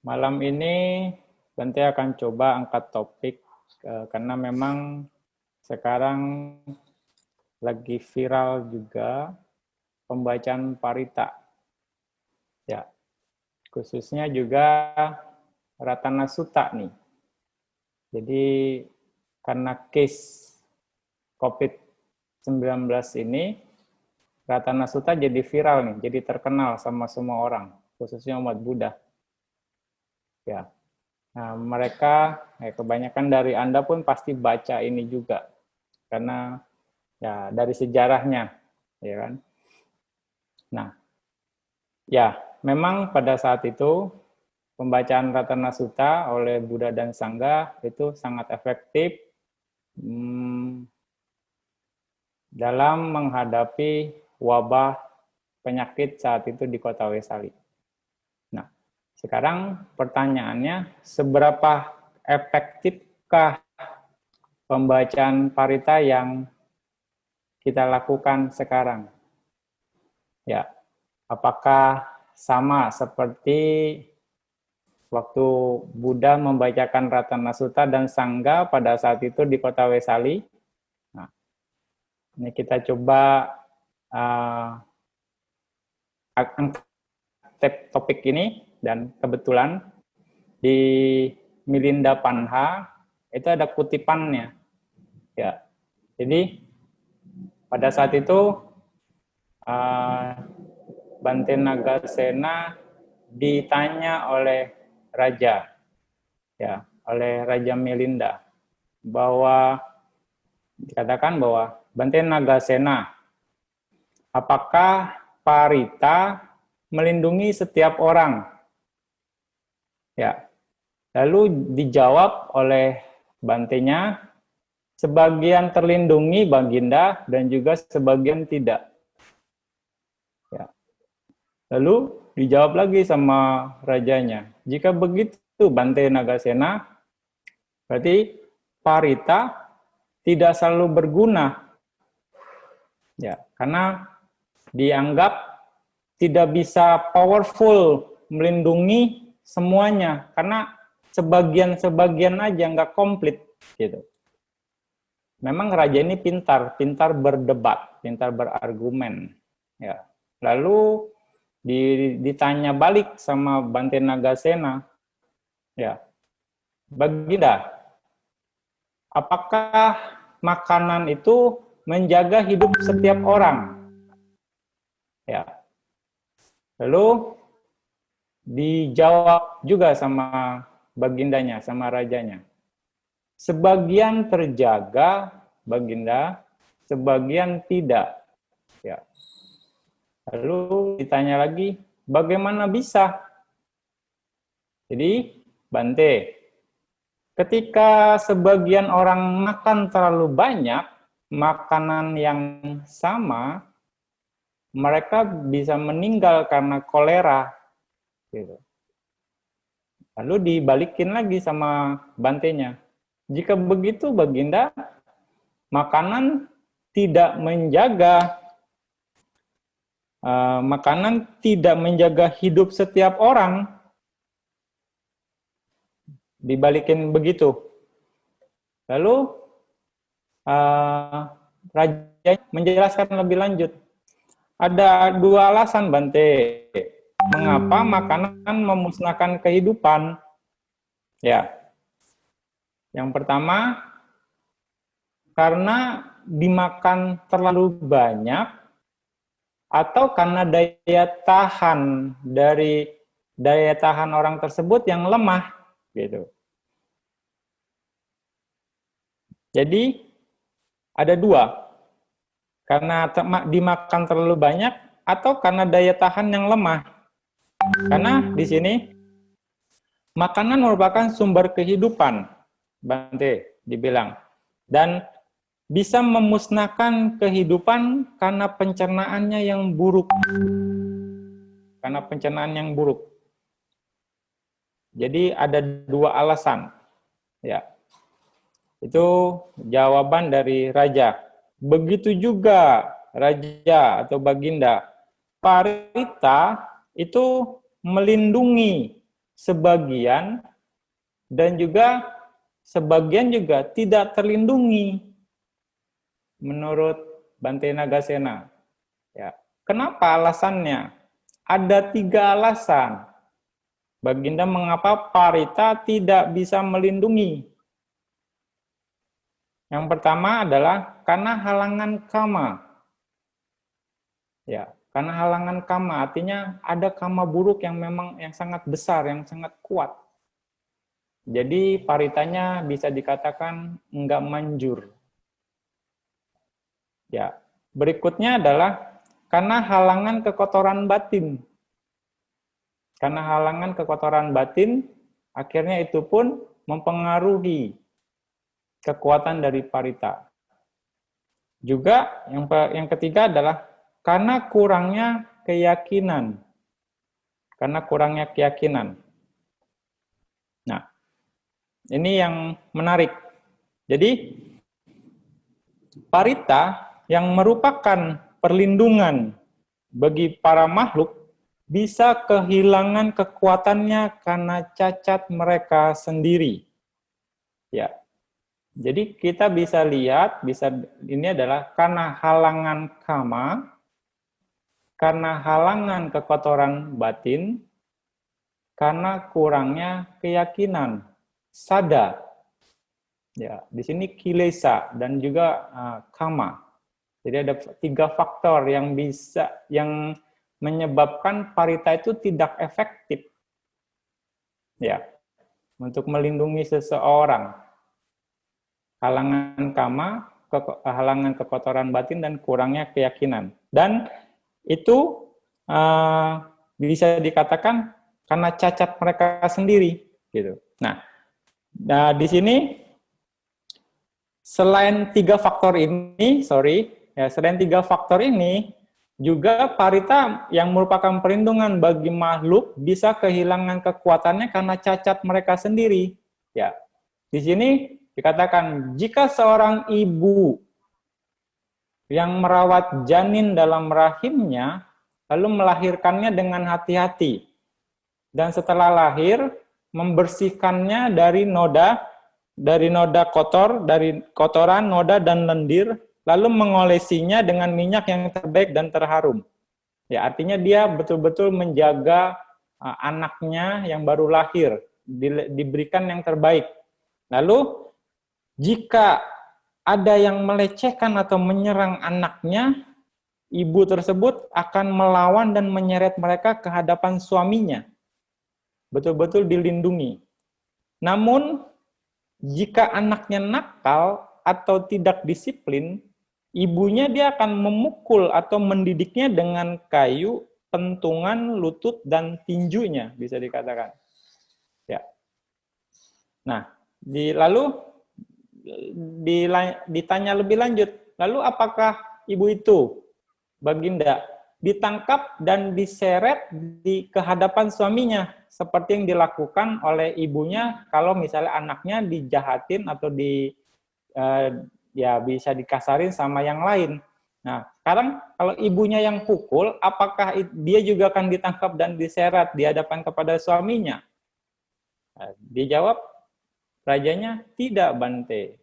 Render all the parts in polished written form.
Malam ini Bante akan coba angkat topik karena memang sekarang lagi viral juga pembacaan parita. Ya, khususnya juga Ratana Sutta nih. Jadi karena case COVID-19 ini, Ratana Sutta jadi viral nih, jadi terkenal sama semua orang, khususnya umat Buddha. Ya, nah, mereka, kebanyakan dari Anda pun pasti baca ini juga, karena ya dari sejarahnya, ya kan. Nah, ya memang pada saat itu pembacaan Ratana Sutta oleh Buddha dan Sangha itu sangat efektif dalam menghadapi wabah penyakit saat itu di kota Wesali. Nah, sekarang pertanyaannya, seberapa efektifkah pembacaan parita yang kita lakukan sekarang? Ya, apakah sama seperti waktu Buddha membacakan Ratana Sutta dan Sangha pada saat itu di kota Wesali? Nah, ini kita coba angkat topik ini, dan kebetulan di Milinda Panha itu ada kutipannya. Ya, jadi pada saat itu Bante Nagasena ditanya oleh raja, ya, oleh Raja Milinda, bahwa dikatakan bahwa Bante Nagasena, apakah parita melindungi setiap orang? Ya, lalu dijawab oleh Bantenya, sebagian terlindungi Baginda dan juga sebagian tidak. Ya. Lalu dijawab lagi sama rajanya, jika begitu Bante Nagasena, berarti parita tidak selalu berguna. Ya, karena dianggap tidak bisa powerful melindungi semuanya, karena sebagian-sebagian aja nggak komplit gitu. Memang raja ini pintar berdebat, pintar berargumen. Ya. Lalu ditanya balik sama Bante Nagasena, ya, Baginda, apakah makanan itu menjaga hidup setiap orang? Ya. Lalu dijawab juga sama Bagindanya, sama rajanya, sebagian terjaga Baginda, sebagian tidak. Ya. Lalu ditanya lagi, bagaimana bisa? Jadi, Bante, ketika sebagian orang makan terlalu banyak makanan yang sama, mereka bisa meninggal karena kolera. Gitu. Lalu dibalikin lagi sama Bantenya, jika begitu Baginda, makanan tidak menjaga hidup setiap orang. Dibalikin begitu. Lalu raja menjelaskan lebih lanjut. Ada dua alasan, Bante, mengapa makanan memusnahkan kehidupan. Ya. Yang pertama, karena dimakan terlalu banyak, atau karena daya tahan orang tersebut yang lemah, gitu. Jadi ada dua, karena dimakan terlalu banyak atau karena daya tahan yang lemah. Karena di sini makanan merupakan sumber kehidupan, Bante dibilang, dan bisa memusnahkan kehidupan karena pencernaannya yang buruk. Karena pencernaan yang buruk. Jadi ada dua alasan. Ya. Itu jawaban dari raja. Begitu juga raja atau Baginda, parita itu melindungi sebagian, dan juga sebagian juga tidak terlindungi menurut Bante Nagasena. Ya. Kenapa alasannya? Ada 3 alasan. Baginda mengapa Parita tidak bisa melindungi. Yang pertama adalah karena halangan kama. Ya, karena halangan kama artinya ada kama buruk yang memang yang sangat besar, yang sangat kuat. Jadi paritanya bisa dikatakan enggak manjur. Ya, berikutnya adalah karena halangan kekotoran batin. Karena halangan kekotoran batin, akhirnya itu pun mempengaruhi kekuatan dari parita. Juga yang ketiga adalah karena kurangnya keyakinan. Karena kurangnya keyakinan. Nah, ini yang menarik. Jadi, parita yang merupakan perlindungan bagi para makhluk bisa kehilangan kekuatannya karena cacat mereka sendiri. Ya. Jadi kita bisa lihat, ini adalah karena halangan kama, karena halangan kekotoran batin, karena kurangnya keyakinan, sada. Ya, di sini kilesa dan juga kama. Jadi ada 3 faktor yang menyebabkan parita itu tidak efektif. Ya, untuk melindungi seseorang. Halangan kama, halangan kekotoran batin, dan kurangnya keyakinan. Dan itu bisa dikatakan karena cacat mereka sendiri, gitu. Nah, di sini selain 3 faktor ini, selain 3 faktor ini, juga parita yang merupakan perlindungan bagi makhluk bisa kehilangan kekuatannya karena cacat mereka sendiri. Ya, di sini dikatakan jika seorang ibu yang merawat janin dalam rahimnya lalu melahirkannya dengan hati-hati dan setelah lahir membersihkannya dari noda kotor, dari kotoran, noda dan lendir, lalu mengolesinya dengan minyak yang terbaik dan terharum. Ya, artinya dia betul-betul menjaga anaknya yang baru lahir, diberikan yang terbaik. Lalu jika ada yang melecehkan atau menyerang anaknya, ibu tersebut akan melawan dan menyeret mereka ke hadapan suaminya. Betul-betul dilindungi. Namun, jika anaknya nakal atau tidak disiplin, ibunya dia akan memukul atau mendidiknya dengan kayu, pentungan, lutut, dan tinjunya, bisa dikatakan. Ya. Nah, lalu ditanya lebih lanjut, lalu apakah ibu itu, Baginda, ditangkap dan diseret ke hadapan suaminya seperti yang dilakukan oleh ibunya kalau misalnya anaknya dijahatin atau ya bisa dikasarin sama yang lain. Nah, sekarang kalau ibunya yang pukul, apakah dia juga akan ditangkap dan diseret di hadapan kepada suaminya? Nah, dijawab rajanya, tidak, Bante.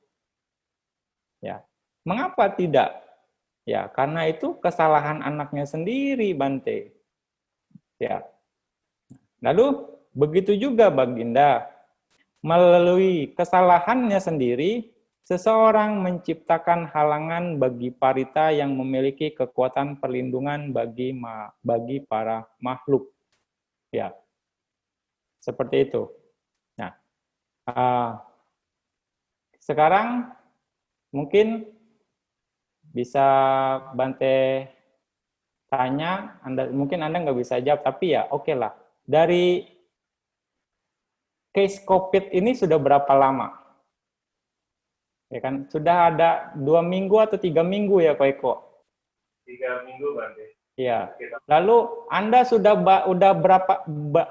Ya, mengapa tidak? Ya, karena itu kesalahan anaknya sendiri, Bante. Ya. Lalu begitu juga Baginda, melalui kesalahannya sendiri, seseorang menciptakan halangan bagi parita yang memiliki kekuatan perlindungan bagi para makhluk. Ya, seperti itu. Nah, sekarang mungkin bisa Bante tanya, mungkin Anda nggak bisa jawab, tapi ya oke lah. Dari case COVID ini sudah berapa lama? Ya kan, sudah ada 2 minggu atau 3 minggu ya, Ko Eko? 3 minggu, Bante. Ya. Lalu Anda udah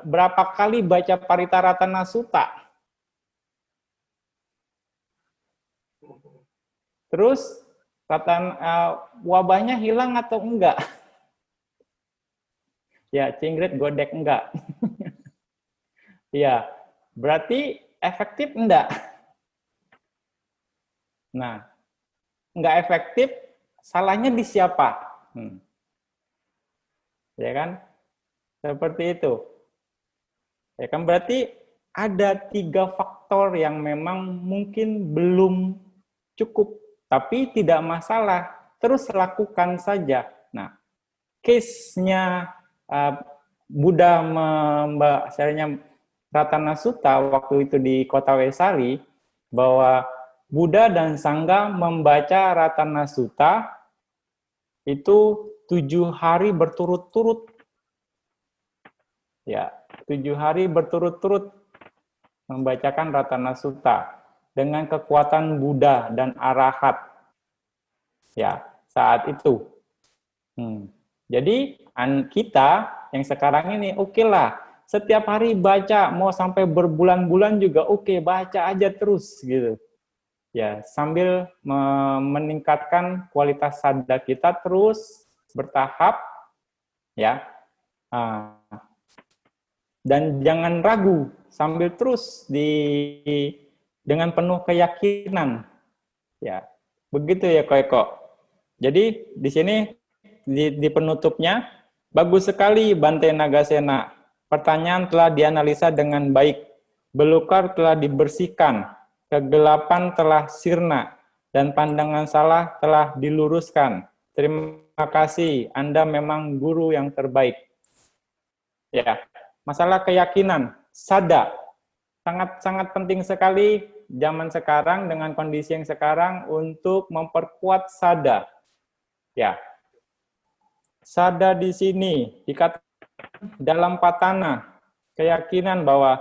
berapa kali baca Paritaratana Sutta? Terus wabahnya hilang atau enggak? Ya, cingrit godek enggak. Iya, berarti efektif enggak? Nah, enggak efektif, salahnya di siapa? Ya kan? Seperti itu. Ya kan, berarti ada 3 faktor yang memang mungkin belum cukup, tapi tidak masalah, terus lakukan saja. Nah, case-nya Buddha sharingnya Ratana Sutta waktu itu di Kota Wesari, bahwa Buddha dan Sangha membaca Ratana Sutta itu 7 hari berturut-turut. Ya, 7 hari berturut-turut membacakan Ratana Sutta dengan kekuatan Buddha dan Arahat. Ya, saat itu. Jadi kita yang sekarang ini oke lah, setiap hari baca, mau sampai berbulan-bulan juga oke, baca aja terus gitu. Ya, sambil meningkatkan kualitas sadar kita terus bertahap, ya. Dan jangan ragu, sambil terus dengan penuh keyakinan. Ya, begitu ya Ko Eko. Jadi di sini di penutupnya, bagus sekali Bante Nagasena. Pertanyaan telah dianalisa dengan baik. Belukar telah dibersihkan. Kegelapan telah sirna. Dan pandangan salah telah diluruskan. Terima kasih, Anda memang guru yang terbaik. Ya, masalah keyakinan, sada. Sangat-sangat penting sekali zaman sekarang dengan kondisi yang sekarang untuk memperkuat sada. Ya, sada di sini dikatakan dalam patana keyakinan bahwa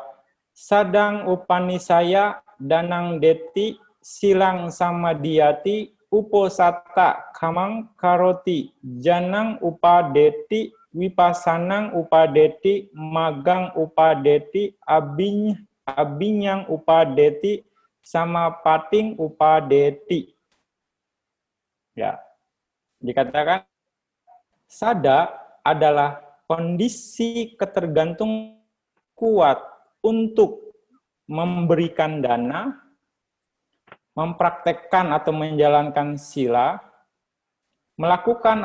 sadang upanisaya danang deti silang samadiyati uposata kamang karoti janang upadeti wipasanang upadeti magang upadeti abinyang upadeti sama pating upadeti. Ya, dikatakan sada adalah kondisi ketergantungan kuat untuk memberikan dana, mempraktekkan atau menjalankan sila, melakukan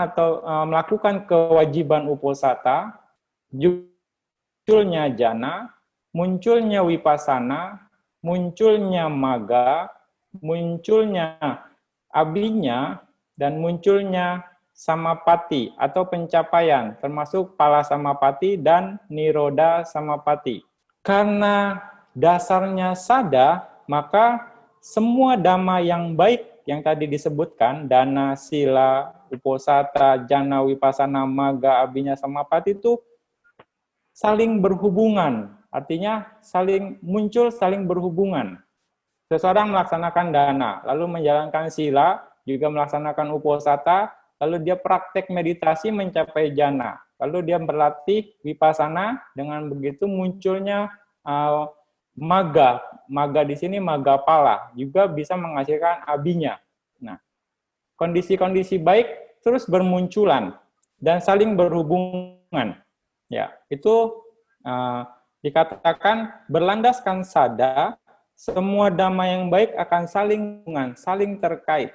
kewajiban uposata, munculnya jana, munculnya wipasana, munculnya maga, munculnya abinya, dan munculnya samapati atau pencapaian, termasuk pala samapati dan niroda samapati. Karena dasarnya sada, maka semua dhamma yang baik yang tadi disebutkan, dana, sila, uposata, jana, wipasana, maga, abinya, samapati itu saling berhubungan. Artinya saling muncul, saling berhubungan. Seseorang melaksanakan dana, lalu menjalankan sila, juga melaksanakan uposata, lalu dia praktek meditasi mencapai jana. Lalu dia berlatih wipasana, dengan begitu munculnya maga. Maga di sini maga pala, juga bisa menghasilkan abinya. Nah, kondisi-kondisi baik terus bermunculan dan saling berhubungan. Ya, itu dikatakan berlandaskan sada, semua dhamma yang baik akan saling terkait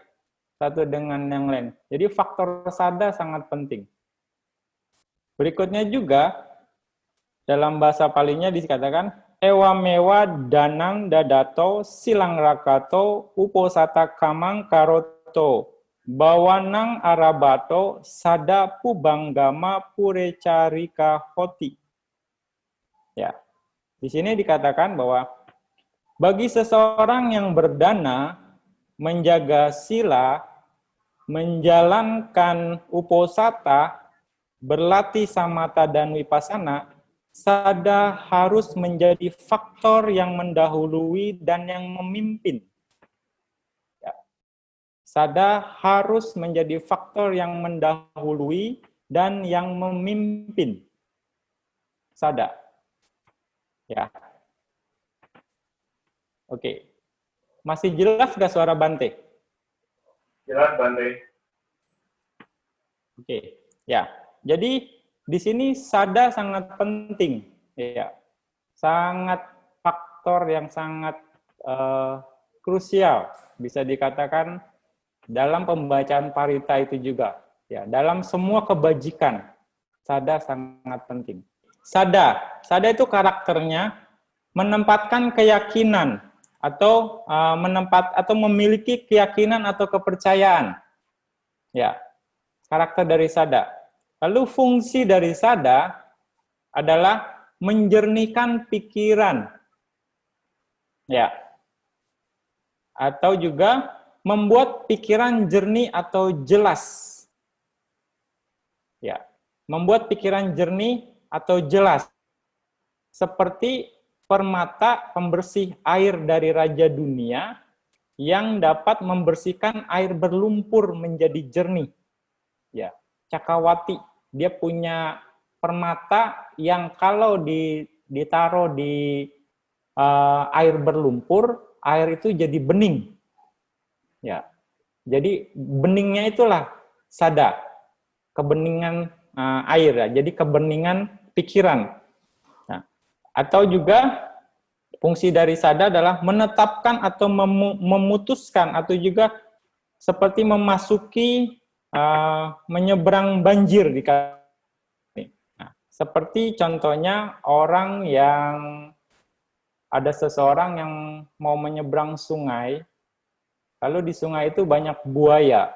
satu dengan yang lain. Jadi faktor sada sangat penting. Berikutnya juga dalam bahasa Palinya dikatakan ewa mewa danang dadato silang rakato uposata kamang karoto bawanang arabato sada pubanggama purecarika hoti. Ya, di sini dikatakan bahwa bagi seseorang yang berdana, menjaga sila, menjalankan uposata, berlatih samatha dan wipasana, sada harus menjadi faktor yang mendahului dan yang memimpin. Ya. Sada harus menjadi faktor yang mendahului dan yang memimpin. Sada. Ya. Oke. Masih jelas nggak suara Bante? Jelas, Bante. Oke. Ya. Jadi di sini sada sangat penting. Ya. sangat faktor yang sangat krusial, bisa dikatakan dalam pembacaan parita itu juga. Ya, dalam semua kebajikan, sada sangat penting. Sada itu karakternya menempatkan keyakinan atau memiliki keyakinan atau kepercayaan. Ya, karakter dari sada. Lalu fungsi dari sada adalah menjernihkan pikiran. Ya. Atau juga membuat pikiran jernih atau jelas. Ya, membuat pikiran jernih atau jelas. Seperti permata pembersih air dari Raja Dunia yang dapat membersihkan air berlumpur menjadi jernih. Ya, Cakawati, dia punya permata yang kalau ditaruh di air berlumpur, air itu jadi bening. Ya. Jadi beningnya itulah sada, kebeningan air ya. Jadi kebeningan pikiran. Nah, atau juga fungsi dari sada adalah menetapkan atau memutuskan atau juga seperti memasuki menyeberang banjir di kali. Nah, seperti contohnya orang yang ada seseorang yang mau menyeberang sungai, lalu di sungai itu banyak buaya.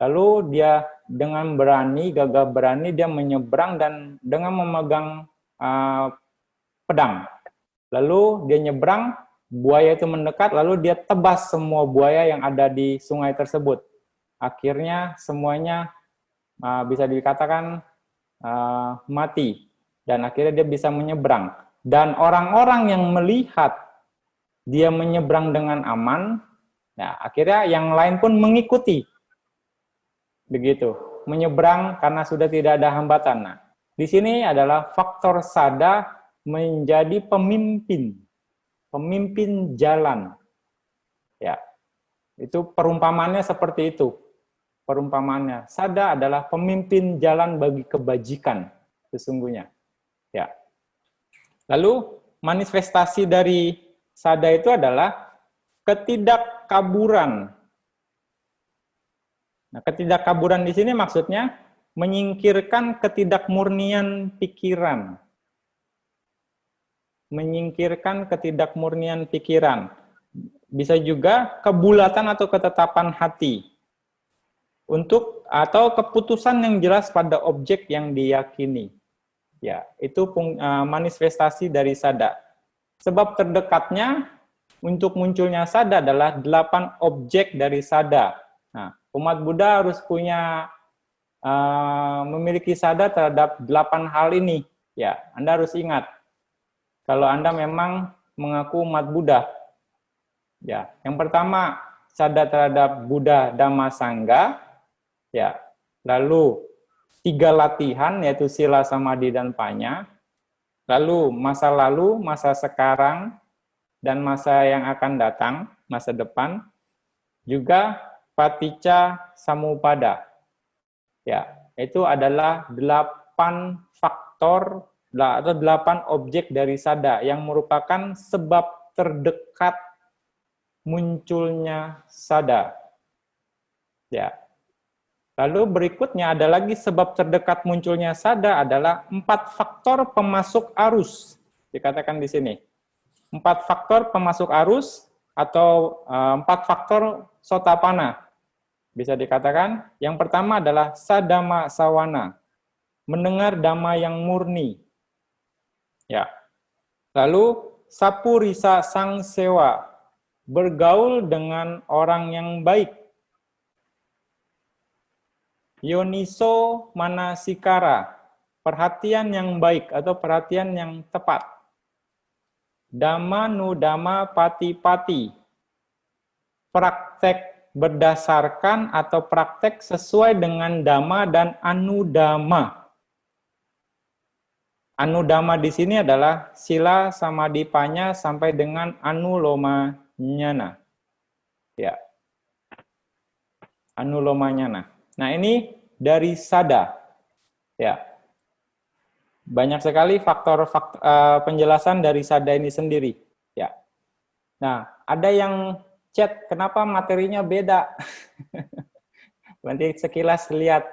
Lalu dia dengan berani, gagah berani, dia menyeberang dan dengan memegang pedang. Lalu dia nyebrang, buaya itu mendekat, lalu dia tebas semua buaya yang ada di sungai tersebut. Akhirnya semuanya bisa dikatakan mati. Dan akhirnya dia bisa menyeberang. Dan orang-orang yang melihat dia menyeberang dengan aman, nah, akhirnya yang lain pun mengikuti. Begitu, menyeberang karena sudah tidak ada hambatan. Nah, di sini adalah faktor sada menjadi pemimpin jalan. Ya, itu perumpamannya seperti itu. Perumpamannya, sada adalah pemimpin jalan bagi kebajikan sesungguhnya. Ya. Lalu manifestasi dari sada itu adalah ketidakkaburan. Nah, ketidakkaburan di sini maksudnya menyingkirkan ketidakmurnian pikiran. Menyingkirkan ketidakmurnian pikiran. Bisa juga kebulatan atau ketetapan hati. Atau keputusan yang jelas pada objek yang diyakini. Ya, itu manifestasi dari sada. Sebab terdekatnya untuk munculnya sada adalah 8 objek dari sada. Nah, umat Buddha harus memiliki sada terhadap 8 hal ini. Ya, Anda harus ingat. Kalau Anda memang mengaku umat Buddha. Ya, yang pertama sada terhadap Buddha, Dhamma, Sangha. Ya, lalu 3 latihan yaitu sila, samadhi, dan panya. Lalu masa sekarang, dan masa yang akan datang, masa depan. Juga paticca samuppada. Ya, itu adalah 8 faktor atau 8 objek dari sada yang merupakan sebab terdekat munculnya sada. Ya. Lalu berikutnya ada lagi sebab terdekat munculnya sada adalah 4 faktor pemasuk arus. Dikatakan di sini. 4 faktor pemasuk arus atau 4 faktor sotapana. Bisa dikatakan yang pertama adalah sadama sawana. Mendengar dhamma yang murni. Ya. Lalu sapurisa sang sewa. Bergaul dengan orang yang baik. Yoniso manasikara, perhatian yang baik atau perhatian yang tepat. Dhamma nudhamma pati-pati, praktek berdasarkan atau praktek sesuai dengan dhamma dan anudhamma. Anudhamma di sini adalah sila, samadhi, panya sampai dengan anuloma nyana. Ya. Anuloma nyana. Nah, ini dari sada. Ya. banyak sekali faktor penjelasan dari sada ini sendiri. Ya. Nah, ada yang chat, kenapa materinya beda? Nanti sekilas lihat.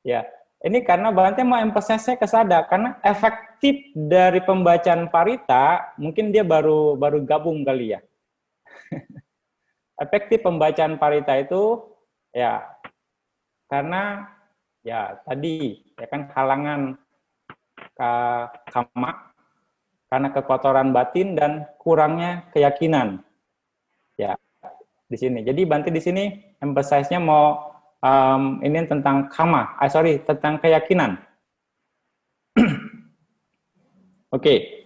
Ya, ini karena Bante mau emphasize-nya ke sada, karena efektif dari pembacaan parita, mungkin dia baru gabung kali ya. Efektif pembacaan parita itu ya karena ya tadi ya kan halangan kama karena kekotoran batin dan kurangnya keyakinan. Ya, di sini. Jadi Bante di sini emphasize-nya mau ini tentang kama, tentang keyakinan. Oke.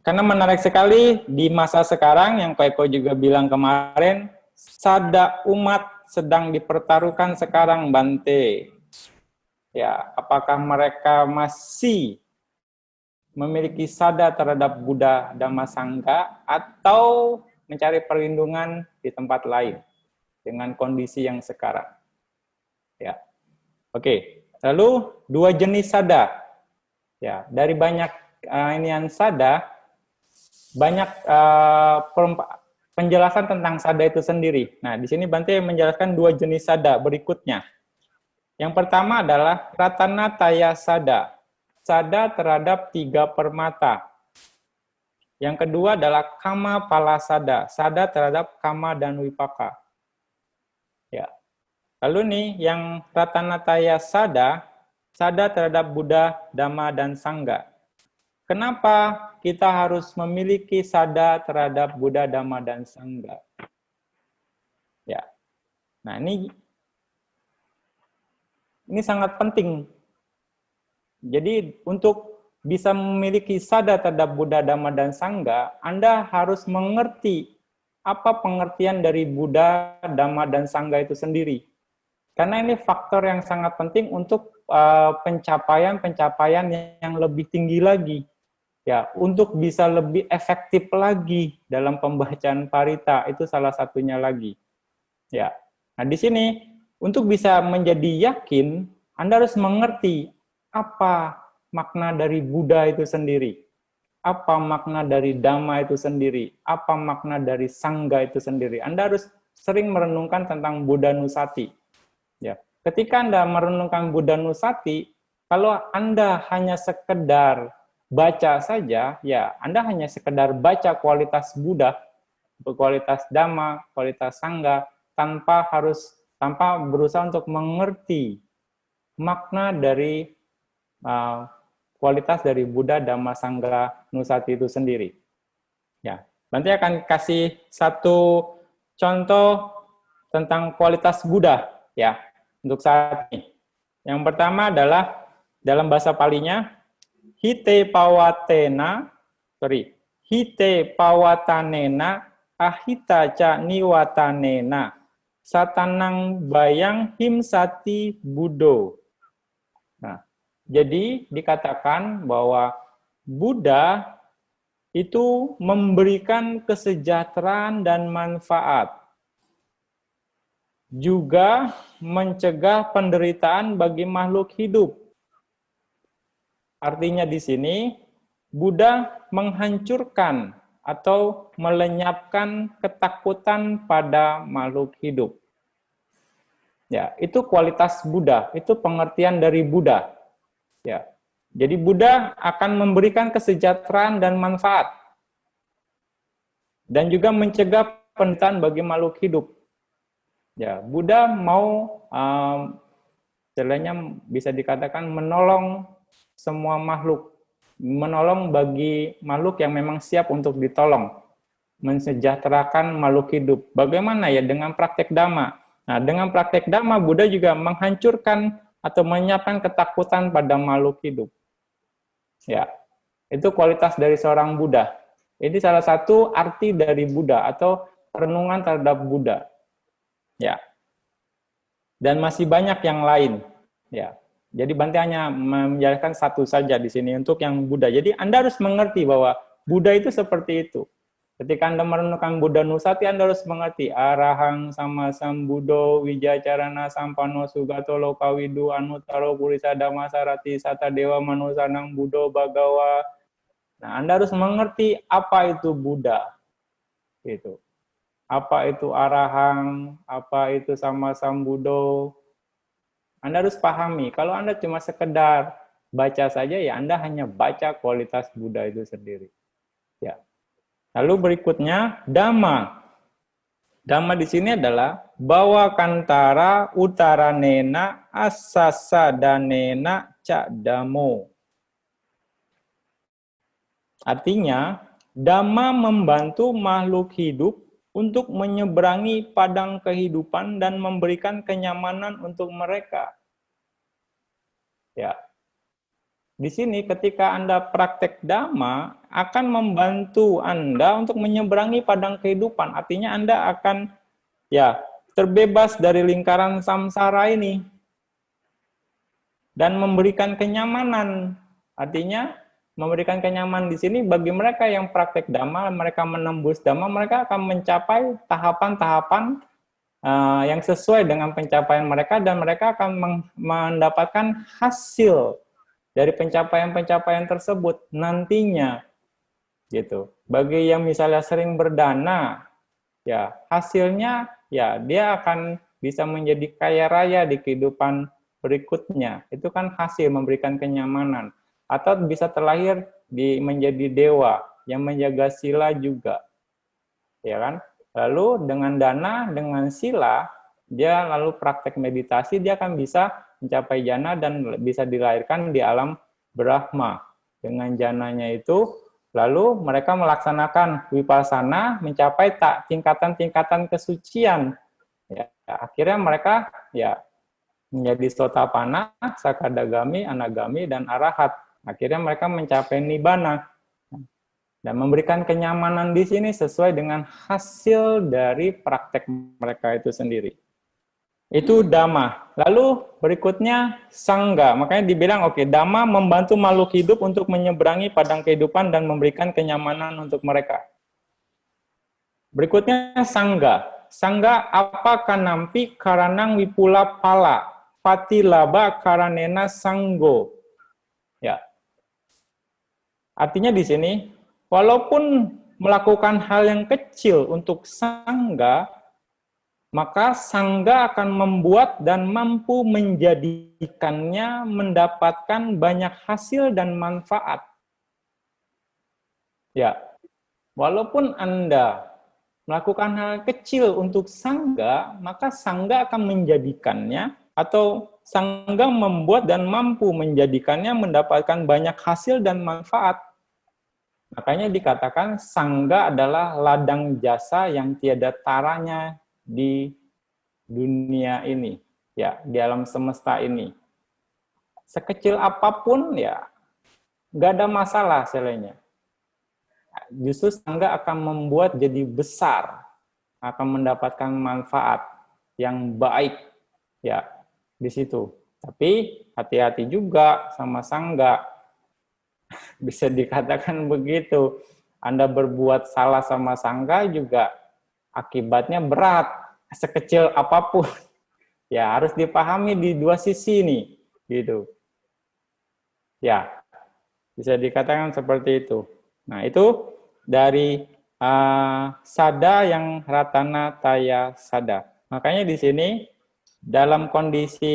Karena menarik sekali di masa sekarang yang Koeko juga bilang kemarin, sada umat sedang dipertaruhkan sekarang, Bante. Ya, apakah mereka masih memiliki sada terhadap Buddha Dhamma Sangha atau mencari perlindungan di tempat lain dengan kondisi yang sekarang? Ya. Oke. Lalu dua jenis sada. Ya, dari banyak inian sada, banyak penjelasan tentang sada itu sendiri. Nah, di sini Bante menjelaskan dua jenis sada berikutnya. Yang pertama adalah Ratanataya sada, sada terhadap tiga permata. Yang kedua adalah Kama Palasada, sada terhadap kama dan wipaka. Ya. Lalu nih yang Ratanataya sada, sada terhadap Buddha, Dhamma, dan Sangha. Kenapa kita harus memiliki sada terhadap Buddha, Dhamma, dan Sangha? Ya. Nah, ini sangat penting. Jadi untuk bisa memiliki sada terhadap Buddha, Dhamma, dan Sangha, Anda harus mengerti apa pengertian dari Buddha, Dhamma, dan Sangha itu sendiri. Karena ini faktor yang sangat penting untuk pencapaian yang lebih tinggi lagi. Ya, untuk bisa lebih efektif lagi dalam pembacaan parita, itu salah satunya lagi. Ya. Nah, di sini untuk bisa menjadi yakin, Anda harus mengerti apa makna dari Buddha itu sendiri, apa makna dari Dhamma itu sendiri, apa makna dari Sangha itu sendiri. Anda harus sering merenungkan tentang Buddha Nusati. Ya. Ketika Anda merenungkan Buddha Nusati, kalau Anda hanya sekedar baca saja, ya Anda hanya sekedar baca kualitas Buddha, kualitas Dhamma, kualitas Sangha, tanpa berusaha untuk mengerti makna dari kualitas dari Buddha, Dhamma, Sangha, Nusati itu sendiri. Ya, nanti akan kasih satu contoh tentang kualitas Buddha ya untuk saat ini. Yang pertama adalah dalam bahasa Palinya hite pawatanena ahita ca niwatanena satanang bayang himsati budo. Nah, jadi dikatakan bahwa Buddha itu memberikan kesejahteraan dan manfaat, juga mencegah penderitaan bagi makhluk hidup. Artinya di sini, Buddha menghancurkan atau melenyapkan ketakutan pada makhluk hidup. Ya, itu kualitas Buddha, itu pengertian dari Buddha. Ya. Jadi Buddha akan memberikan kesejahteraan dan manfaat. Dan juga mencegah penderitaan bagi makhluk hidup. Ya, Buddha mau istilahnya bisa dikatakan menolong semua makhluk, menolong bagi makhluk yang memang siap untuk ditolong, mensejahterakan makhluk hidup. Bagaimana ya dengan praktek Dhamma? Nah, dengan praktek Dhamma, Buddha juga menghancurkan atau menyiapkan ketakutan pada makhluk hidup. Ya, itu kualitas dari seorang Buddha. Ini salah satu arti dari Buddha atau renungan terhadap Buddha. Ya. Dan masih banyak yang lain. Ya. Jadi Bante hanya menjelaskan satu saja di sini untuk yang Buddha. Jadi Anda harus mengerti bahwa Buddha itu seperti itu. Ketika Anda merenungkan Buddha Nusati, Anda harus mengerti arahang sama sambudo wijacarana sampano sugato lokawidu anutaro purisa damasarati sata dewa manusanang budo bagawa. Nah, Anda harus mengerti apa itu Buddha. Gitu. Apa itu arahang, apa itu sama sambudo. Anda harus pahami. Kalau Anda cuma sekedar baca saja, ya Anda hanya baca kualitas Buddha itu sendiri. Ya. Lalu berikutnya Dhamma. Dhamma di sini adalah bawa kantara utara nena asasa danena cakdamo. Artinya, Dhamma membantu makhluk hidup untuk menyeberangi padang kehidupan dan memberikan kenyamanan untuk mereka. Ya. Di sini ketika Anda praktek Dhamma akan membantu Anda untuk menyeberangi padang kehidupan. Artinya Anda akan terbebas dari lingkaran samsara ini dan memberikan kenyamanan. Artinya memberikan kenyamanan di sini bagi mereka yang praktek Dhamma, mereka menembus Dhamma, mereka akan mencapai tahapan-tahapan yang sesuai dengan pencapaian mereka dan mereka akan mendapatkan hasil dari pencapaian-pencapaian tersebut nantinya, gitu. Bagi yang misalnya sering berdana, ya hasilnya ya dia akan bisa menjadi kaya raya di kehidupan berikutnya. Itu kan hasil memberikan kenyamanan. Atau bisa terlahir menjadi dewa yang menjaga sila juga, ya kan? Lalu dengan dana, dengan sila, dia lalu praktek meditasi, dia akan bisa mencapai jana dan bisa dilahirkan di alam Brahma. Dengan jananya itu, lalu mereka melaksanakan vipassana, mencapai tingkatan-tingkatan kesucian. Ya, akhirnya mereka menjadi sotapanna, sakadagami, anagami, dan arahat. Akhirnya mereka mencapai nibbana. Dan memberikan kenyamanan di sini sesuai dengan hasil dari praktek mereka itu sendiri. Itu Dhamma. Lalu berikutnya Sangha. Makanya dibilang Dhamma membantu makhluk hidup untuk menyeberangi padang kehidupan dan memberikan kenyamanan untuk mereka. Berikutnya Sangha. Sangha apakah nampi karanang wipula pala patilaba karanena sanggo. Ya. Artinya di sini walaupun melakukan hal yang kecil untuk Sangha, maka Sangha akan membuat dan mampu menjadikannya mendapatkan banyak hasil dan manfaat. Ya, walaupun Anda melakukan hal kecil untuk Sangha, maka Sangha akan menjadikannya atau Sangha membuat dan mampu menjadikannya mendapatkan banyak hasil dan manfaat. Makanya dikatakan Sangha adalah ladang jasa yang tiada taranya di dunia ini, ya, di alam semesta ini. Sekecil apapun ya, nggak ada masalah selenya. Justru Sangha akan membuat jadi besar, akan mendapatkan manfaat yang baik, ya, di situ. Tapi hati-hati juga sama Sangha. Bisa dikatakan begitu. Anda berbuat salah sama Sangha juga akibatnya berat, sekecil apapun. Ya, harus dipahami di dua sisi nih, gitu. Ya, bisa dikatakan seperti itu. Nah, itu dari sada yang ratana taya sada. Makanya di sini dalam kondisi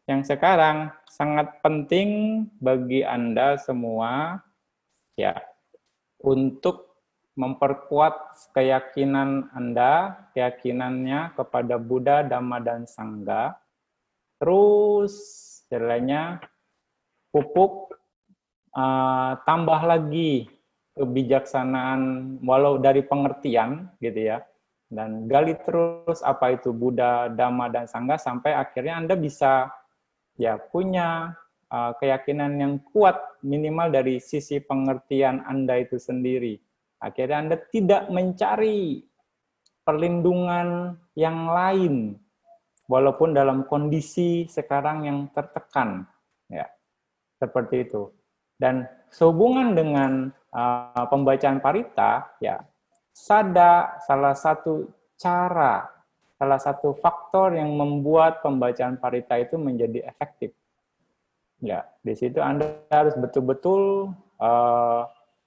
yang sekarang sangat penting bagi Anda semua ya untuk memperkuat keyakinan Anda, keyakinannya kepada Buddha, Dhamma, dan Sangha. Terus istilahnya pupuk tambah lagi kebijaksanaan walau dari pengertian gitu ya. Dan gali terus apa itu Buddha, Dhamma, dan Sangha sampai akhirnya Anda bisa ya punya keyakinan yang kuat minimal dari sisi pengertian Anda itu sendiri. Akhirnya Anda tidak mencari perlindungan yang lain walaupun dalam kondisi sekarang yang tertekan, ya seperti itu. Dan sehubungan dengan pembacaan parita, ya sada salah satu cara, salah satu faktor yang membuat pembacaan parita itu menjadi efektif. Ya, di situ Anda harus betul-betul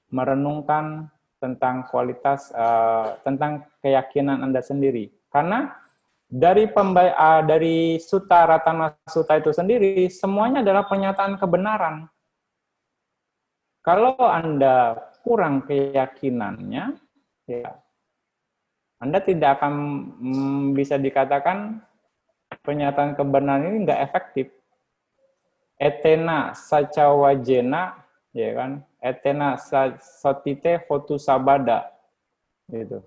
merenungkan tentang kualitas, tentang keyakinan Anda sendiri. Karena dari Sutta Ratana Sutta itu sendiri, semuanya adalah pernyataan kebenaran. Kalau Anda kurang keyakinannya, ya, Anda tidak akan bisa dikatakan pernyataan kebenaran ini nggak efektif. Etena sacawajena, ya kan? Etena sotite hotu sabada, gitu.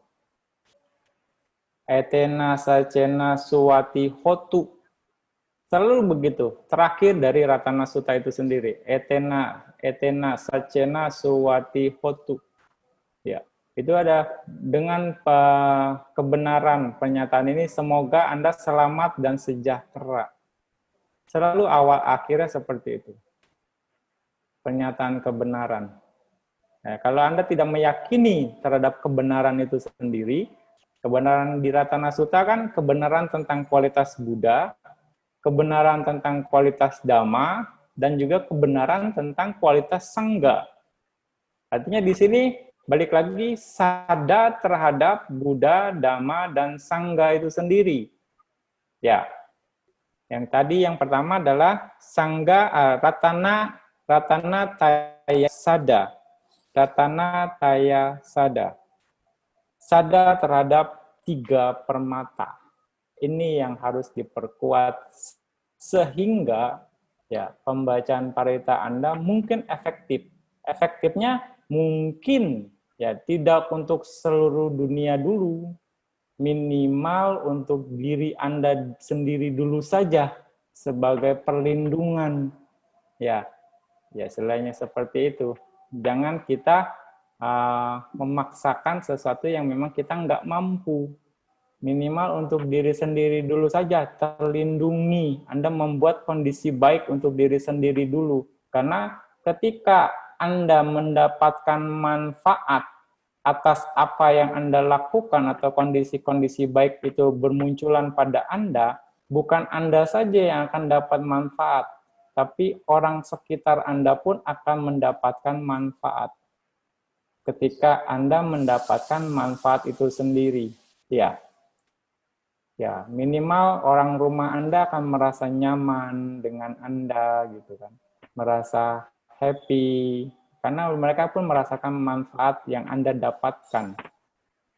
Etena sacena suwati hotu, selalu begitu. Terakhir dari Ratana Sutta itu sendiri, etena sacena suwati hotu, ya. Itu ada dengan kebenaran pernyataan ini, semoga Anda selamat dan sejahtera. Selalu awal akhirnya seperti itu. Pernyataan kebenaran. Nah, kalau Anda tidak meyakini terhadap kebenaran itu sendiri, kebenaran di Ratana Sutta kan kebenaran tentang kualitas Buddha, kebenaran tentang kualitas Dhamma, dan juga kebenaran tentang kualitas Sangha. Artinya di sini balik lagi sada terhadap Buddha, Dhamma, dan Sangha itu sendiri. Ya. Yang tadi yang pertama adalah Sangha Ratana Taya Sada. Ratana Taya Sada. Sada terhadap 3 permata. Ini yang harus diperkuat sehingga ya pembacaan parita Anda mungkin efektif. Efektifnya mungkin ya tidak untuk seluruh dunia dulu, minimal untuk diri Anda sendiri dulu saja sebagai perlindungan. Ya, selainnya seperti itu. Jangan kita memaksakan sesuatu yang memang kita nggak mampu. Minimal untuk diri sendiri dulu saja, terlindungi. Anda membuat kondisi baik untuk diri sendiri dulu. Karena ketika Anda mendapatkan manfaat atas apa yang Anda lakukan atau kondisi-kondisi baik itu bermunculan pada Anda, bukan Anda saja yang akan dapat manfaat, tapi orang sekitar Anda pun akan mendapatkan manfaat. Ketika Anda mendapatkan manfaat itu sendiri, ya, minimal orang rumah Anda akan merasa nyaman dengan Anda, gitu kan, merasa happy. Karena mereka pun merasakan manfaat yang Anda dapatkan.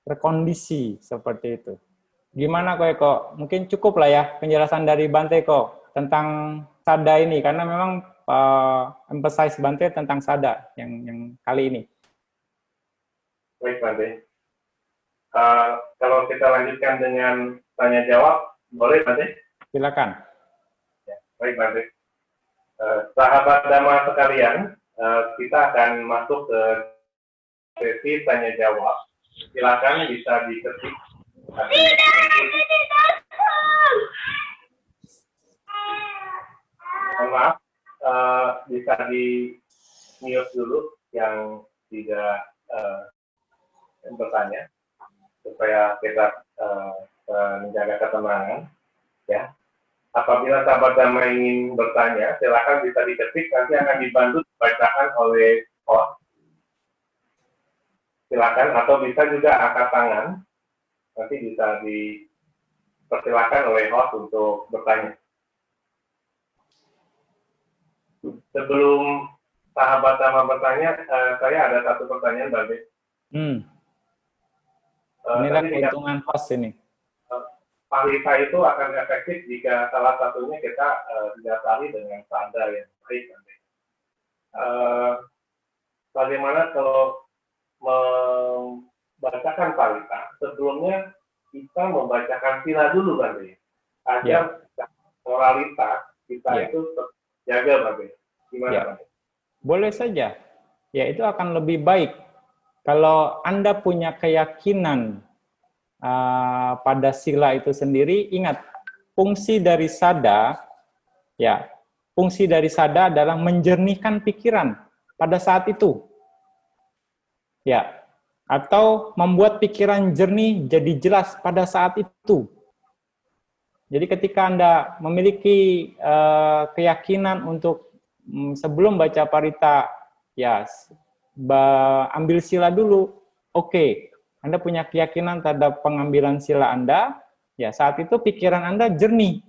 Terkondisi seperti itu. Gimana Ko Eko? Mungkin cukup lah ya penjelasan dari Bante Ko tentang sada ini. Karena memang emphasize Bante tentang sada yang kali ini. Baik, Bante. Kalau kita lanjutkan dengan tanya jawab, boleh Bante? Silakan. Ya, baik, Bante. Sahabat Dhamma sekalian, kita akan masuk ke sesi tanya jawab. Silakan bisa diketik. Mohon maaf, bisa di mute dulu yang tidak bertanya supaya kita menjaga ketenangan. Ya. Apabila sahabat Dhamma ingin bertanya, silakan bisa diketik, nanti akan dibantu dibacakan oleh host. Silakan, atau bisa juga angkat tangan, nanti bisa dipersilakan oleh host untuk bertanya. Sebelum sahabat Dhamma bertanya, saya ada satu pertanyaan, Bante. Inilah keuntungan host ini. Parita itu akan efektif jika salah satunya kita didasari dengan sada yang baik. Bagaimana kalau membacakan parita, sebelumnya kita membacakan sila dulu, Bante, agar moralitas kita itu terjaga, Bante. Gimana, Bante? Boleh saja. Ya, itu akan lebih baik. Kalau Anda punya keyakinan pada sila itu sendiri, ingat, fungsi dari sada adalah menjernihkan pikiran pada saat itu. Ya, atau membuat pikiran jernih jadi jelas pada saat itu. Jadi ketika Anda memiliki keyakinan untuk sebelum baca parita, ya ambil sila dulu. Oke, Anda punya keyakinan terhadap pengambilan sila Anda, ya saat itu pikiran Anda jernih.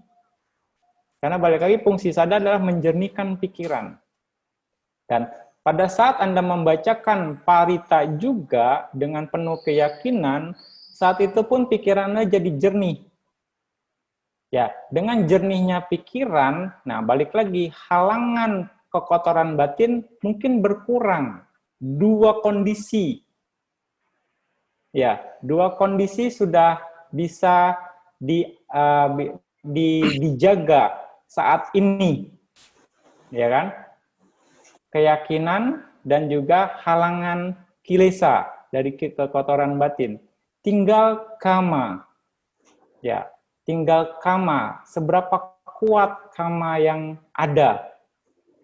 Karena balik lagi fungsi sadar adalah menjernihkan pikiran. Dan pada saat Anda membacakan parita juga dengan penuh keyakinan, saat itu pun pikiran Anda jadi jernih. Ya, dengan jernihnya pikiran, nah balik lagi, halangan kekotoran batin mungkin berkurang. Dua kondisi. Ya, dua kondisi sudah bisa dijaga saat ini. Ya kan? Keyakinan dan juga halangan kilesa dari kekotoran batin. Tinggal kama. Ya, tinggal kama, seberapa kuat kama yang ada.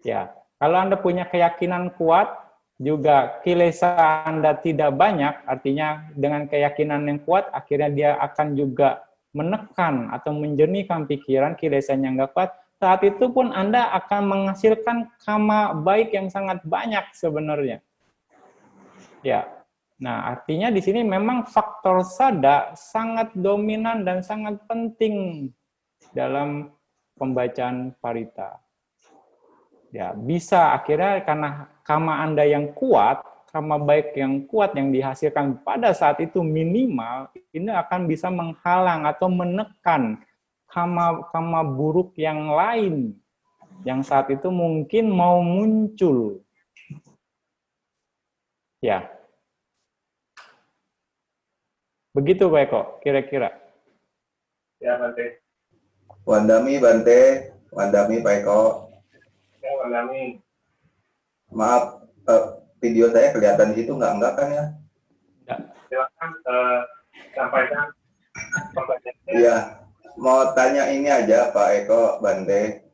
Ya, kalau Anda punya keyakinan kuat, juga kilesa Anda tidak banyak, artinya dengan keyakinan yang kuat, akhirnya dia akan juga menekan atau menjernihkan pikiran, kilesanya nggak kuat, saat itu pun Anda akan menghasilkan kama baik yang sangat banyak sebenarnya. Ya, nah, artinya di sini memang faktor sada sangat dominan dan sangat penting dalam pembacaan parita. Ya, bisa akhirnya karena kama Anda yang kuat, kama baik yang kuat yang dihasilkan pada saat itu minimal, ini akan bisa menghalang atau menekan kama buruk yang lain yang saat itu mungkin mau muncul. Ya. Begitu Pak Eko, kira-kira. Ya, Bante. Wandami, Bante. Wandami, Pak Eko. Ya, Wandami. Maaf, video saya kelihatan di situ enggak kan ya? Ya. Silakan sampaikan pertanyaannya. Iya, mau tanya ini aja Pak Eko, Bante.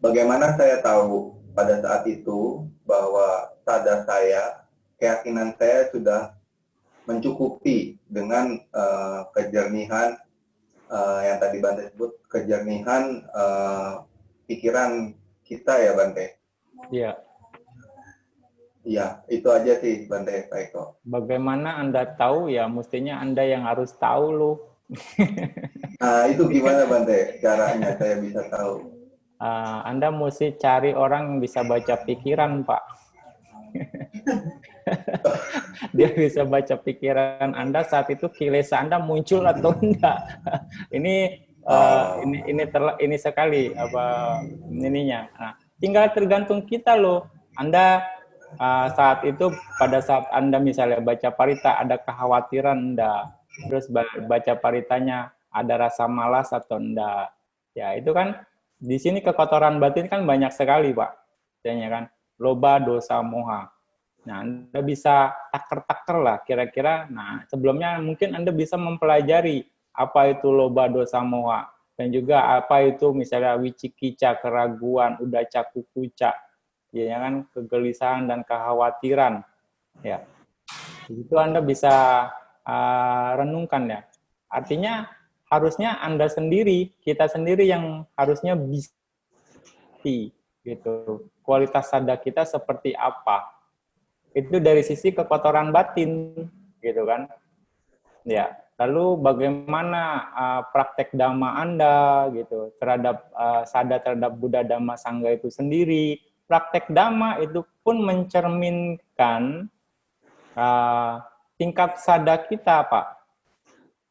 Bagaimana saya tahu pada saat itu bahwa sadar saya, keyakinan saya sudah mencukupi dengan kejernihan yang tadi Bante sebut, kejernihan pikiran kita ya Bante? Iya. Iya, itu aja sih Bante, Pak Eko. Bagaimana Anda tahu ya, mestinya Anda yang harus tahu loh. Nah, itu gimana Bante caranya saya bisa tahu? Anda mesti cari orang yang bisa baca pikiran, Pak. Dia bisa baca pikiran Anda saat itu kilesa Anda muncul atau enggak. Ini sekali apa ininya. Nah, tinggal tergantung kita loh. Anda saat itu pada saat Anda misalnya baca parita ada kekhawatiran enggak, terus baca paritanya ada rasa malas atau enggak. Ya, itu kan di sini kekotoran batin kan banyak sekali, Pak. Misalnya kan loba, dosa, moha. Nah, Anda bisa taker-taker lah kira-kira. Nah, sebelumnya mungkin Anda bisa mempelajari apa itu loba, dosa, moha. Dan juga apa itu misalnya wicikica, keraguan, udaca, kukuca. Ya kan, kegelisahan dan kekhawatiran. Ya. Itu Anda bisa renungkan ya. Artinya harusnya Anda sendiri, kita sendiri yang harusnya bisa gitu. Kualitas sadar kita seperti apa? Itu dari sisi kekotoran batin, gitu kan? Ya. Lalu bagaimana praktek dhamma Anda gitu terhadap sadar terhadap Buddha Dhamma Sangha itu sendiri? Praktek dhamma itu pun mencerminkan tingkat sadar kita, Pak.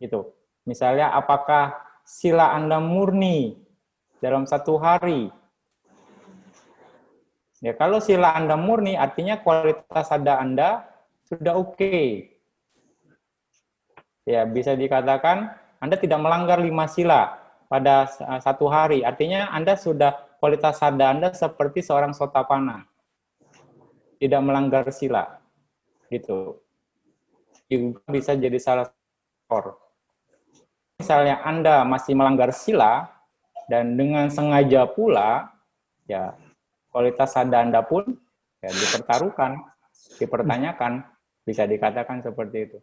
Gitu. Misalnya apakah sila Anda murni dalam satu hari? Ya, kalau sila Anda murni, artinya kualitas sadar Anda sudah oke. Ya, bisa dikatakan Anda tidak melanggar 5 sila pada satu hari. Artinya Anda sudah kualitas sadar Anda seperti seorang sotapana. Tidak melanggar sila. Gitu. Juga bisa jadi salah satu. Misalnya Anda masih melanggar sila dan dengan sengaja pula, ya kualitas sadar Anda pun ya dipertaruhkan, dipertanyakan. Bisa dikatakan seperti itu.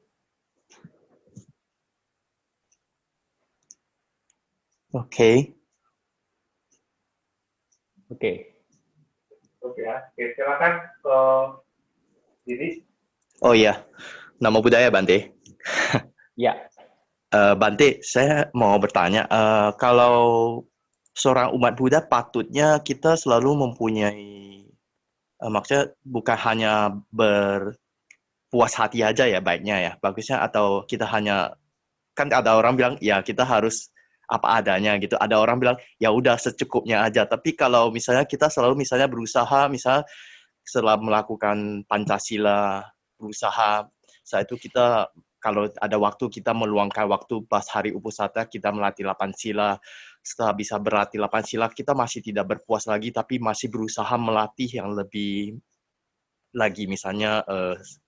Oke. Oke. Oke ya. Oke, silakan Didi. Oh iya, nama budaya Bante. Ya. Bante, saya mau bertanya, kalau seorang umat Buddha patutnya kita selalu mempunyai, maksudnya bukan hanya berpuas hati aja ya baiknya ya, bagusnya, atau kita hanya, kan ada orang bilang ya kita harus apa adanya gitu, ada orang bilang ya udah secukupnya aja. Tapi kalau misalnya kita selalu misalnya berusaha, misalnya setelah melakukan Pancasila, berusaha, saat itu kita kalau ada waktu kita meluangkan waktu pas hari Uposatha kita melatih 8 sila. Setelah bisa berlatih 8 sila kita masih tidak berpuas lagi, tapi masih berusaha melatih yang lebih lagi, misalnya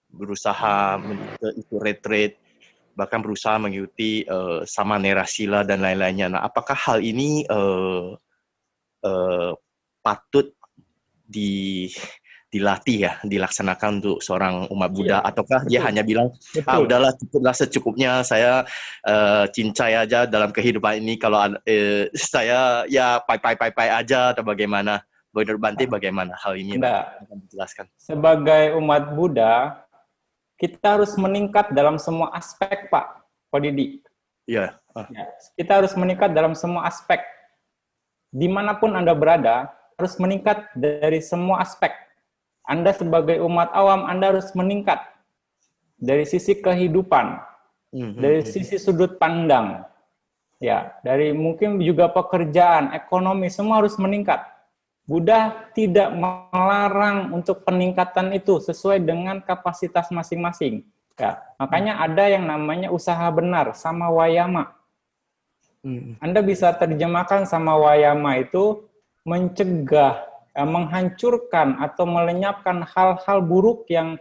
berusaha ikut retreat, bahkan berusaha mengikuti Samanera Sila dan lain-lainnya. Nah, apakah hal ini patut dilatih ya, dilaksanakan untuk seorang umat Buddha, ataukah dia hanya bilang, udahlah cukuplah secukupnya, saya cincai aja dalam kehidupan ini, kalau saya ya pai aja, atau bagaimana? Menurut Bante bagaimana hal ini? Akan dijelaskan. Sebagai umat Buddha, kita harus meningkat dalam semua aspek, Pak Didi. Iya. Ya, kita harus meningkat dalam semua aspek. Dimanapun Anda berada, harus meningkat dari semua aspek. Anda sebagai umat awam, Anda harus meningkat dari sisi kehidupan, dari sisi sudut pandang, ya, dari mungkin juga pekerjaan, ekonomi, semua harus meningkat. Buddha tidak melarang untuk peningkatan itu sesuai dengan kapasitas masing-masing. Ya, makanya ada yang namanya usaha benar, sama wayama. Anda bisa terjemahkan sama wayama itu mencegah, menghancurkan atau melenyapkan hal-hal buruk yang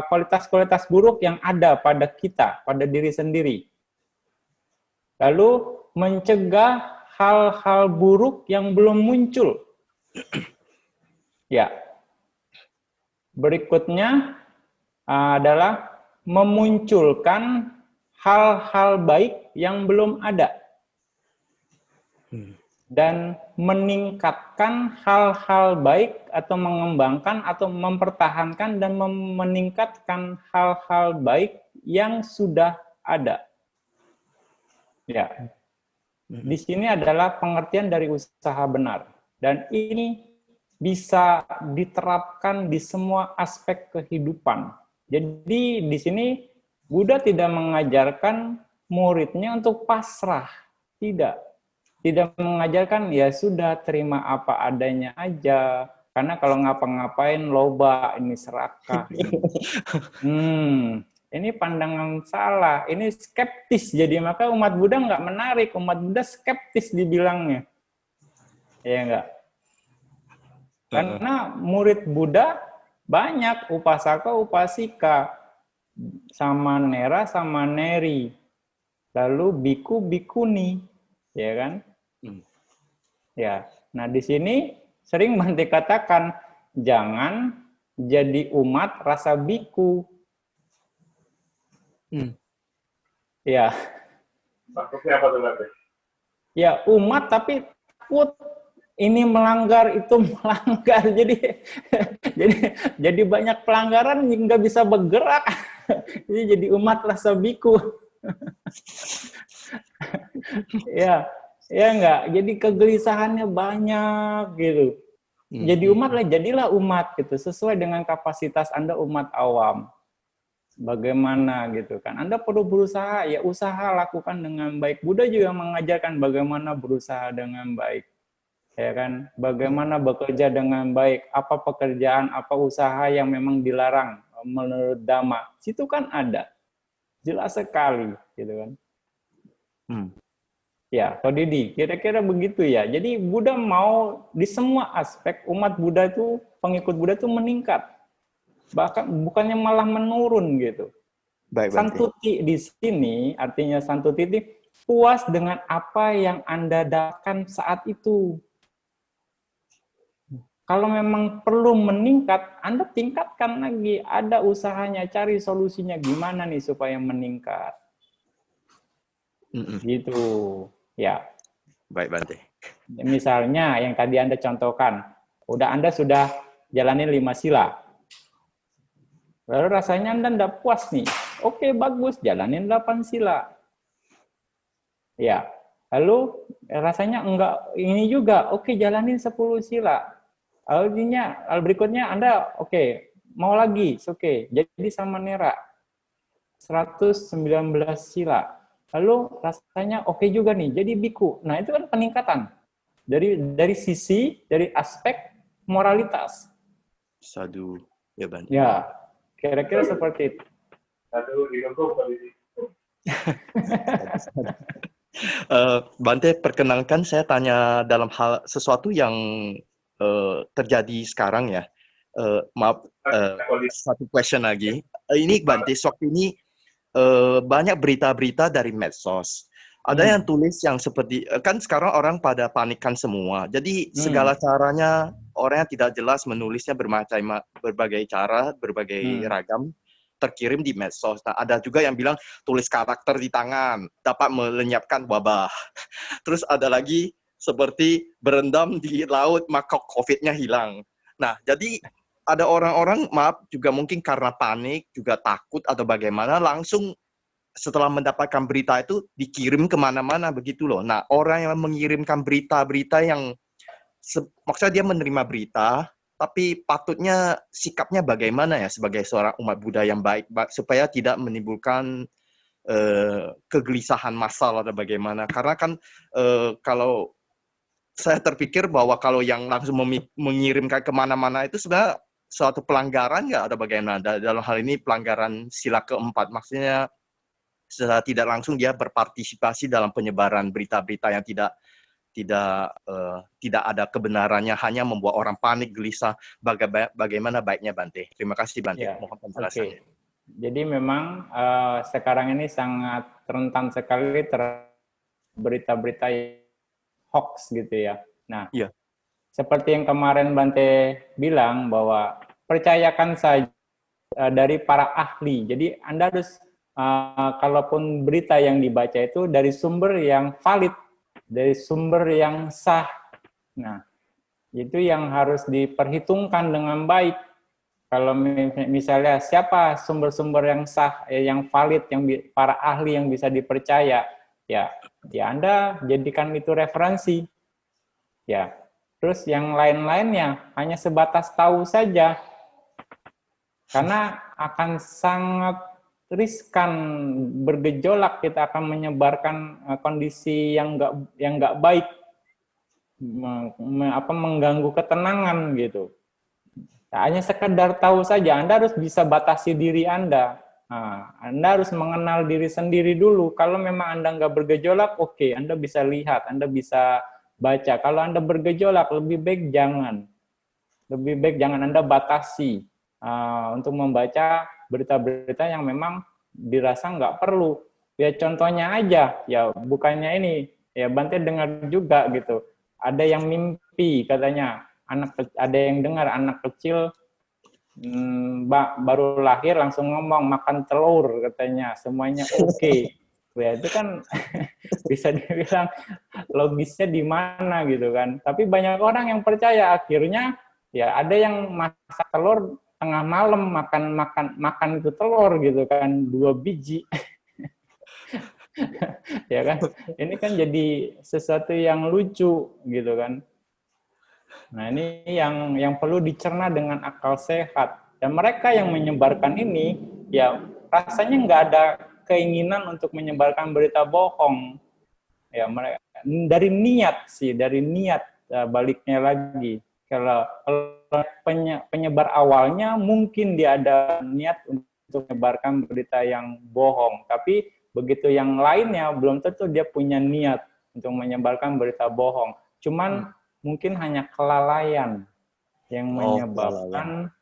kualitas-kualitas buruk yang ada pada kita, pada diri sendiri. Lalu mencegah hal-hal buruk yang belum muncul. Ya. Berikutnya adalah memunculkan hal-hal baik yang belum ada. Dan meningkatkan hal-hal baik atau mengembangkan atau mempertahankan dan meningkatkan hal-hal baik yang sudah ada. Ya. Di sini adalah pengertian dari usaha benar. Dan ini bisa diterapkan di semua aspek kehidupan. Jadi di sini Buddha tidak mengajarkan muridnya untuk pasrah. Tidak. Tidak mengajarkan ya sudah terima apa adanya aja. Karena kalau ngapa-ngapain loba, ini serakah. Ini pandangan salah. Ini skeptis. Jadi maka umat Buddha nggak menarik. Umat Buddha skeptis dibilangnya. Ya enggak? Karena murid Buddha banyak, upasaka, upasika, samanera, samaneri, lalu biku, bikuni, ya kan? Ya. Nah, di sini sering Bante katakan jangan jadi umat rasa biku. Ya. Maksudnya apa tuh, Bante? Ya, umat tapi takut ini melanggar, itu melanggar. Jadi banyak pelanggaran nggak bisa bergerak. Jadi umat rasa biku. Ya enggak. Jadi kegelisahannya banyak gitu. Jadi umat lah, jadilah umat gitu, sesuai dengan kapasitas Anda umat awam. Bagaimana gitu kan? Anda perlu berusaha, ya usaha lakukan dengan baik. Buddha juga mengajarkan bagaimana berusaha dengan baik. Ya kan, bagaimana bekerja dengan baik, apa pekerjaan, apa usaha yang memang dilarang menurut Dhamma, situ kan ada, jelas sekali, gitu kan. Ya, Pak Didi, kira-kira begitu ya. Jadi Buddha mau di semua aspek umat Buddha itu, pengikut Buddha itu meningkat, bahkan bukannya malah menurun gitu. Santuti di sini artinya santuti itu puas dengan apa yang Anda dapatkan saat itu. Kalau memang perlu meningkat, Anda tingkatkan lagi. Ada usahanya, cari solusinya gimana nih supaya meningkat. Gitu. Ya. Baik, Bante. Misalnya yang tadi Anda contohkan, Anda sudah jalanin 5 sila. Lalu rasanya Anda tidak puas nih. Oke, bagus, jalanin 8 sila. Ya. Lalu rasanya enggak ini juga. Oke, jalanin 10 sila. Lalu berikutnya Anda mau lagi, oke. Jadi sama Nera 119 sila. Lalu rasanya oke juga nih, jadi biku. Nah, itu kan peningkatan dari aspek moralitas. Sadu, ya Bante. Ya, kira-kira seperti itu. Satu didukung polisi. Bante, perkenalkan saya tanya dalam hal sesuatu yang terjadi sekarang ya. Maaf, satu question lagi. Ini Bante, waktu ini banyak berita-berita dari medsos. Ada yang tulis yang seperti, kan sekarang orang pada panikan semua. Jadi segala caranya orang yang tidak jelas menulisnya berbagai cara, berbagai ragam, terkirim di medsos. Nah, ada juga yang bilang tulis karakter di tangan, dapat melenyapkan wabah. Terus ada lagi seperti berendam di laut, maka COVID-nya hilang. Nah, jadi ada orang-orang, maaf, juga mungkin karena panik, juga takut atau bagaimana, langsung setelah mendapatkan berita itu dikirim kemana-mana begitu loh. Nah, orang yang mengirimkan berita-berita yang maksudnya dia menerima berita, tapi patutnya sikapnya bagaimana ya sebagai seorang umat Buddha yang baik supaya tidak menimbulkan kegelisahan massal atau bagaimana. Karena kan kalau saya terpikir bahwa kalau yang langsung mengirimkan kemana-mana itu sebenarnya suatu pelanggaran nggak ada bagaimana. Dalam hal ini pelanggaran sila keempat. Maksudnya secara tidak langsung dia berpartisipasi dalam penyebaran berita-berita yang tidak ada kebenarannya, hanya membuat orang panik, gelisah. Bagaimana baiknya Bante? Terima kasih Bante. Ya, Mohon penjelasannya. Jadi memang sekarang ini sangat rentan sekali berita-berita hoax gitu ya. Nah, seperti yang kemarin Bante bilang bahwa percayakan saja dari para ahli. Jadi Anda harus kalaupun berita yang dibaca itu dari sumber yang valid, dari sumber yang sah. Nah, itu yang harus diperhitungkan dengan baik. Kalau misalnya siapa sumber-sumber yang sah, yang valid, yang para ahli yang bisa dipercaya, ya Anda jadikan itu referensi. Ya, terus yang lain-lainnya hanya sebatas tahu saja, karena akan sangat riskan bergejolak, kita akan menyebarkan kondisi yang nggak baik, mengganggu ketenangan gitu. Nah, hanya sekedar tahu saja, Anda harus bisa batasi diri Anda. Nah, Anda harus mengenal diri sendiri dulu. Kalau memang Anda nggak bergejolak, oke, Anda bisa lihat, Anda bisa baca. Kalau Anda bergejolak, lebih baik jangan. Lebih baik jangan Anda batasi untuk membaca berita-berita yang memang dirasa nggak perlu. Ya contohnya aja, ya bukannya ini, ya Bante dengar juga gitu. Ada yang mimpi katanya, ada yang dengar anak kecil baru lahir langsung ngomong makan telur katanya, semuanya oke. Ya itu kan bisa dibilang logisnya di mana gitu kan. Tapi banyak orang yang percaya, akhirnya ya ada yang masak telur tengah malam, makan itu telur gitu kan, 2 biji. Ya kan, ini kan jadi sesuatu yang lucu gitu kan. Nah, ini yang perlu dicerna dengan akal sehat. Dan mereka yang menyebarkan ini, ya rasanya nggak ada keinginan untuk menyebarkan berita bohong. Ya, mereka dari niat baliknya lagi. Kalau penyebar awalnya mungkin dia ada niat untuk menyebarkan berita yang bohong, tapi begitu yang lainnya belum tentu dia punya niat untuk menyebarkan berita bohong. Cuman mungkin hanya kelalaian yang menyebabkan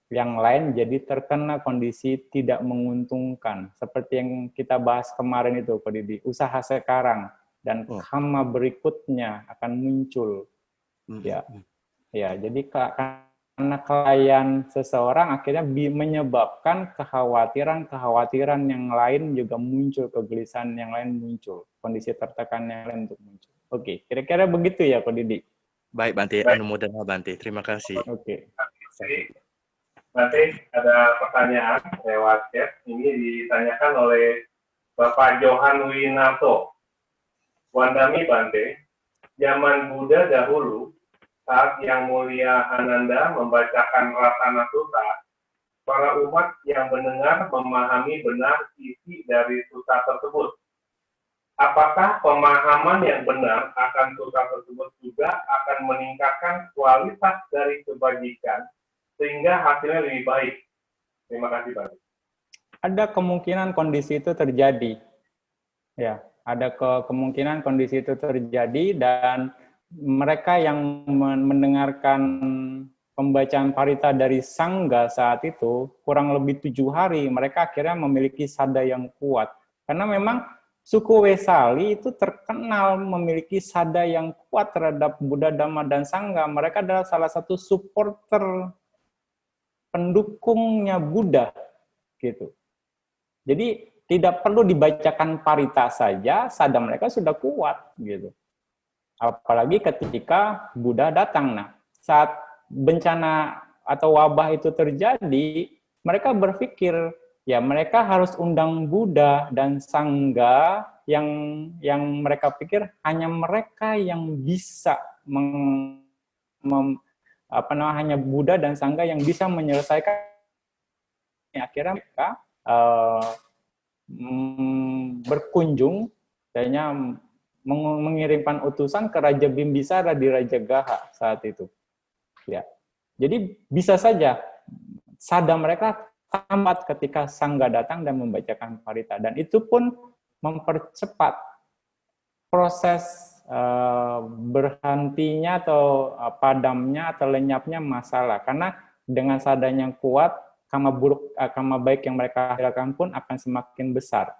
yang lain jadi terkena kondisi tidak menguntungkan. Seperti yang kita bahas kemarin itu, Pak Didi, usaha sekarang dan karma berikutnya akan muncul. Ya. Ya, jadi karena kelainan seseorang akhirnya menyebabkan kekhawatiran yang lain juga muncul, kegelisahan yang lain muncul, kondisi tertekan yang lain untuk muncul. Oke, kira-kira begitu ya, Ko Didi? Baik, Bante. Anumodana, Bante. Terima kasih. Oke. Nanti ada pertanyaan lewat chat. Ini ditanyakan oleh Bapak Johan Winarto. Wandami Bante, zaman Buddha dahulu, saat Yang Mulia Ananda membacakan Ratana Sutta, para umat yang mendengar memahami benar isi dari sutta tersebut. Apakah pemahaman yang benar akan sutta tersebut juga akan meningkatkan kualitas dari kebajikan sehingga hasilnya lebih baik? Terima kasih, Pak. Ada kemungkinan kondisi itu terjadi. Ya, ada kemungkinan kondisi itu terjadi dan mereka yang mendengarkan pembacaan parita dari Sangga saat itu kurang lebih 7 hari, mereka akhirnya memiliki sada yang kuat. Karena memang suku Wesali itu terkenal memiliki sada yang kuat terhadap Buddha, Dhamma, dan Sangga. Mereka adalah salah satu supporter pendukungnya Buddha, gitu. Jadi tidak perlu dibacakan parita saja, sada mereka sudah kuat, gitu. Apalagi ketika Buddha datang. Nah, saat bencana atau wabah itu terjadi, mereka berpikir, ya mereka harus undang Buddha dan Sangga yang mereka pikir hanya mereka yang bisa hanya Buddha dan Sangga yang bisa menyelesaikan. Akhirnya mereka berkunjung, kayaknya mengirimkan utusan ke Raja Bimbisara di Raja Gaha saat itu. Ya, jadi bisa saja sada mereka tamat ketika Sangga datang dan membacakan parita, dan itu pun mempercepat proses berhentinya atau padamnya atau lenyapnya masalah, karena dengan sadanya yang kuat, karma baik yang mereka hasilkan pun akan semakin besar.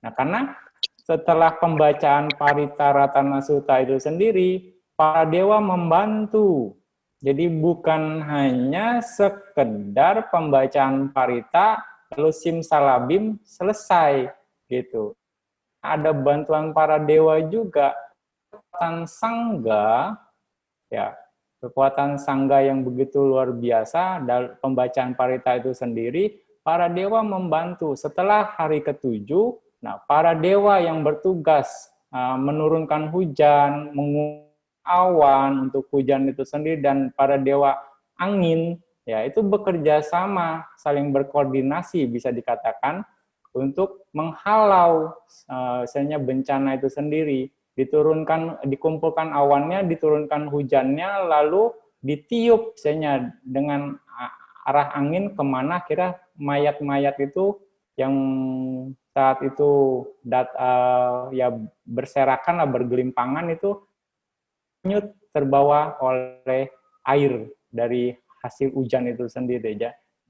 Nah, karena setelah pembacaan parita Ratana Sutta itu sendiri, para dewa membantu. Jadi bukan hanya sekedar pembacaan parita lalu simsalabim selesai gitu. Ada bantuan para dewa juga, kekuatan sangga, ya kekuatan sangga yang begitu luar biasa dalam pembacaan parita itu sendiri. Para dewa membantu. Setelah hari ke-7, nah para dewa yang bertugas menurunkan hujan, mengubah awan untuk hujan itu sendiri, dan para dewa angin, ya itu bekerja sama, saling berkoordinasi bisa dikatakan untuk menghalau misalnya bencana itu sendiri. Dikumpulkan awannya, diturunkan hujannya, lalu ditiup misalnya dengan arah angin kemana kira mayat-mayat itu yang saat itu ya berserakan, bergelimpangan itu terbawa oleh air dari hasil hujan itu sendiri.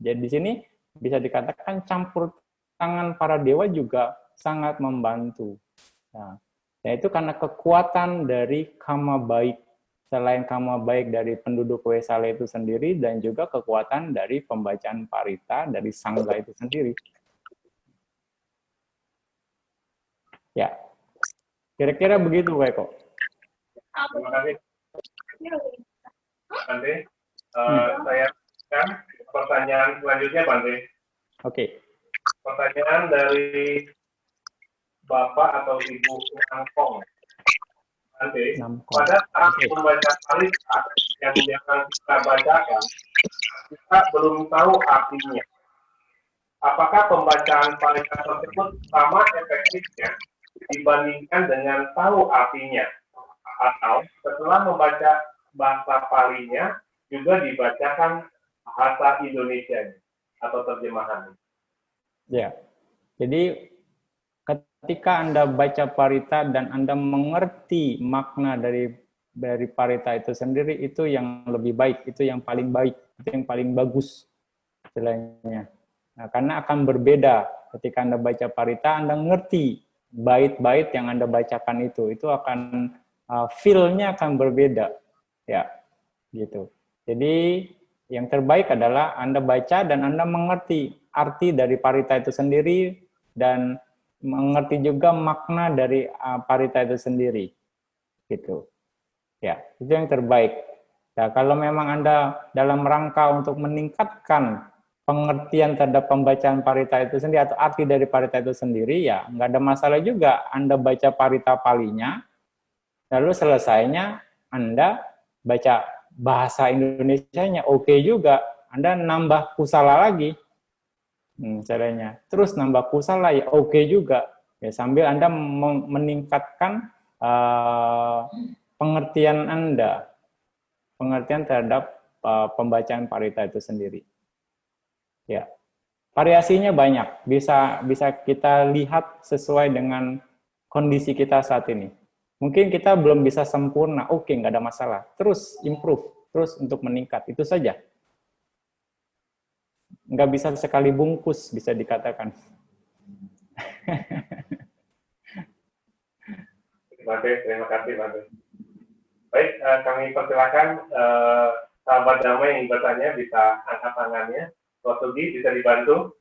Jadi di sini bisa dikatakan campur tangan para dewa juga sangat membantu. Nah, itu karena kekuatan dari karma baik, selain karma baik dari penduduk Wesala itu sendiri, dan juga kekuatan dari pembacaan parita dari Sangga itu sendiri. Ya, kira-kira begitu, Eko. Terima kasih. Bante, saya akan pertanyaan selanjutnya, Bante. Oke. Pertanyaan dari Bapak atau Ibu Nangkong. Bante, pada saat membaca parita yang kita bacakan, kita belum tahu artinya. Apakah pembacaan parita tersebut sama efektifnya dibandingkan dengan tahu artinya? Atau setelah membaca bahasa Palinya juga dibacakan bahasa Indonesia atau terjemahan? Ya, jadi ketika Anda baca parita dan Anda mengerti makna dari parita itu sendiri, itu yang lebih baik, itu yang paling baik, itu yang paling bagus istilahnya. Nah, karena akan berbeda ketika Anda baca parita, Anda ngerti bait-bait yang Anda bacakan itu akan feel-nya akan berbeda, ya, gitu. Jadi yang terbaik adalah Anda baca dan Anda mengerti arti dari parita itu sendiri dan mengerti juga makna dari parita itu sendiri. Gitu. Ya, itu yang terbaik. Nah, kalau memang Anda dalam rangka untuk meningkatkan pengertian terhadap pembacaan parita itu sendiri atau arti dari parita itu sendiri, ya nggak ada masalah juga Anda baca parita palinya, lalu selesainya Anda baca bahasa Indonesianya, oke juga. Anda nambah kusala lagi, caranya. Terus nambah kusala ya oke juga. Ya, sambil Anda meningkatkan pengertian Anda, pengertian terhadap pembacaan parita itu sendiri. Ya, variasinya banyak. Bisa kita lihat sesuai dengan kondisi kita saat ini. Mungkin kita belum bisa sempurna, oke, nggak ada masalah. Terus improve, terus untuk meningkat, itu saja. Nggak bisa sekali bungkus, bisa dikatakan. Terima kasih, Bante. Baik, kami persilakan sahabat damai yang bertanya bisa angkat tangannya. Pak Sugi, bisa dibantu?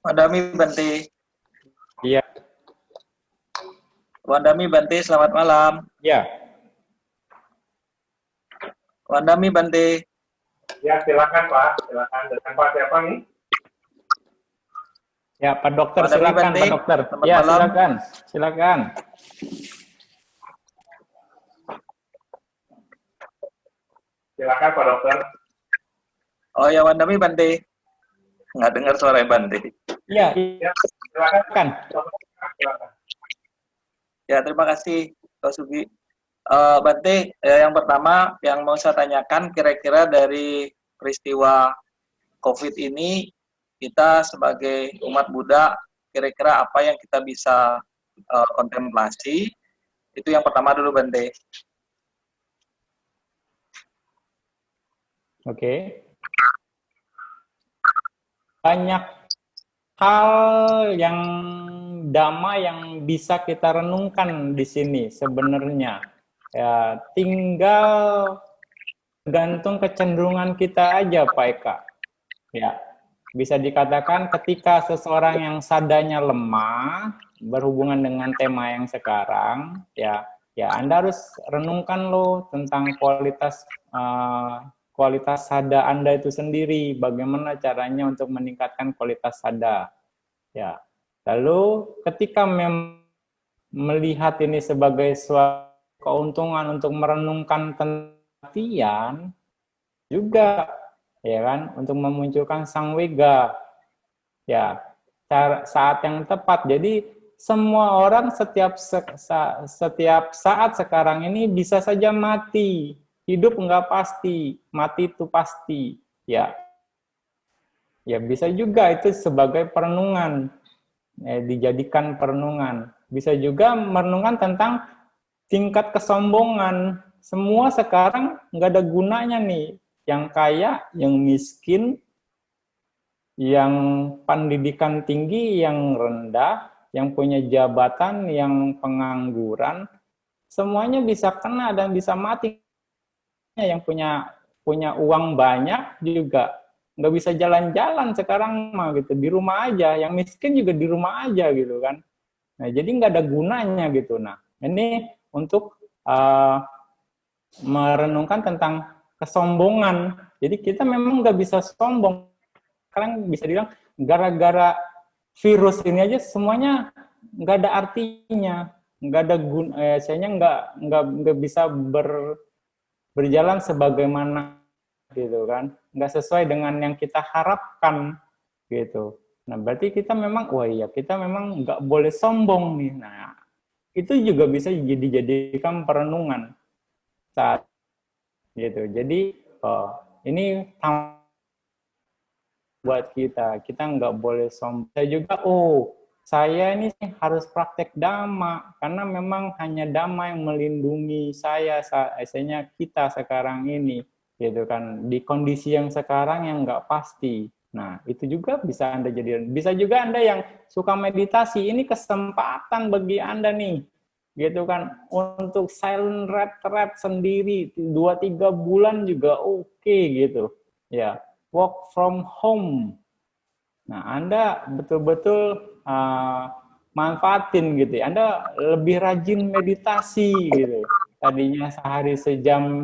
Wandami Bante. Iya. Wandami Bante, selamat malam. Ya. Wandami Bante. Ya, silakan Pak. Silakan. Dengan Pak siapa nih? Ya, Pak Dokter, Wandami silakan Bante. Pak Dokter. Selamat Ya, malam. silakan. Silakan. Silakan Pak Dokter. Oh ya, Wandami Bante. Nggak dengar suara Bante. Ya, Ya, silakan. Silakan. Ya, terima kasih, Pak Sugi. Bante, yang pertama yang mau saya tanyakan, kira-kira dari peristiwa COVID ini, kita sebagai umat Buddha, kira-kira apa yang kita bisa kontemplasi? Itu yang pertama dulu, Bante. Oke. Banyak hal yang dhamma yang bisa kita renungkan di sini sebenarnya. Ya, tinggal tergantung kecenderungan kita aja, Pak Eka. Ya, bisa dikatakan ketika seseorang yang sadanya lemah berhubungan dengan tema yang sekarang, ya Anda harus renungkan loh tentang kualitas sada Anda itu sendiri, bagaimana caranya untuk meningkatkan kualitas sada. Ya. Lalu ketika melihat ini sebagai suatu keuntungan untuk merenungkan tentian juga, ya kan, untuk memunculkan sang wega. Ya, saat yang tepat. Jadi semua orang setiap saat sekarang ini bisa saja mati. Hidup enggak pasti, mati itu pasti. Ya, bisa juga itu sebagai perenungan, dijadikan perenungan. Bisa juga merenungkan tentang tingkat kesombongan. Semua sekarang nggak ada gunanya nih. Yang kaya, yang miskin, yang pendidikan tinggi, yang rendah, yang punya jabatan, yang pengangguran, semuanya bisa kena dan bisa mati. Yang punya uang banyak juga nggak bisa jalan-jalan sekarang mah gitu, di rumah aja. Yang miskin juga di rumah aja gitu kan. Nah, jadi nggak ada gunanya gitu. Nah, ini untuk merenungkan tentang kesombongan. Jadi kita memang nggak bisa sombong. Sekarang bisa dibilang gara-gara virus ini aja semuanya nggak ada artinya, nggak ada saya nggak bisa berjalan sebagaimana gitu kan, nggak sesuai dengan yang kita harapkan gitu. Nah, berarti kita memang, kita memang nggak boleh sombong nih. Nah, itu juga bisa dijadikan perenungan saat gitu. Jadi ini buat kita nggak boleh sombong. Saya juga, saya ini harus praktek dhamma karena memang hanya dhamma yang melindungi saya kita sekarang ini, gitu kan, di kondisi yang sekarang yang nggak pasti. Nah, itu juga bisa Anda jadikan. Bisa juga Anda yang suka meditasi, ini kesempatan bagi Anda nih gitu kan. Untuk silent retreat sendiri 2-3 bulan juga oke gitu. Ya, work from home. Nah, Anda betul-betul manfaatin gitu. Anda lebih rajin meditasi gitu. Tadinya sehari sejam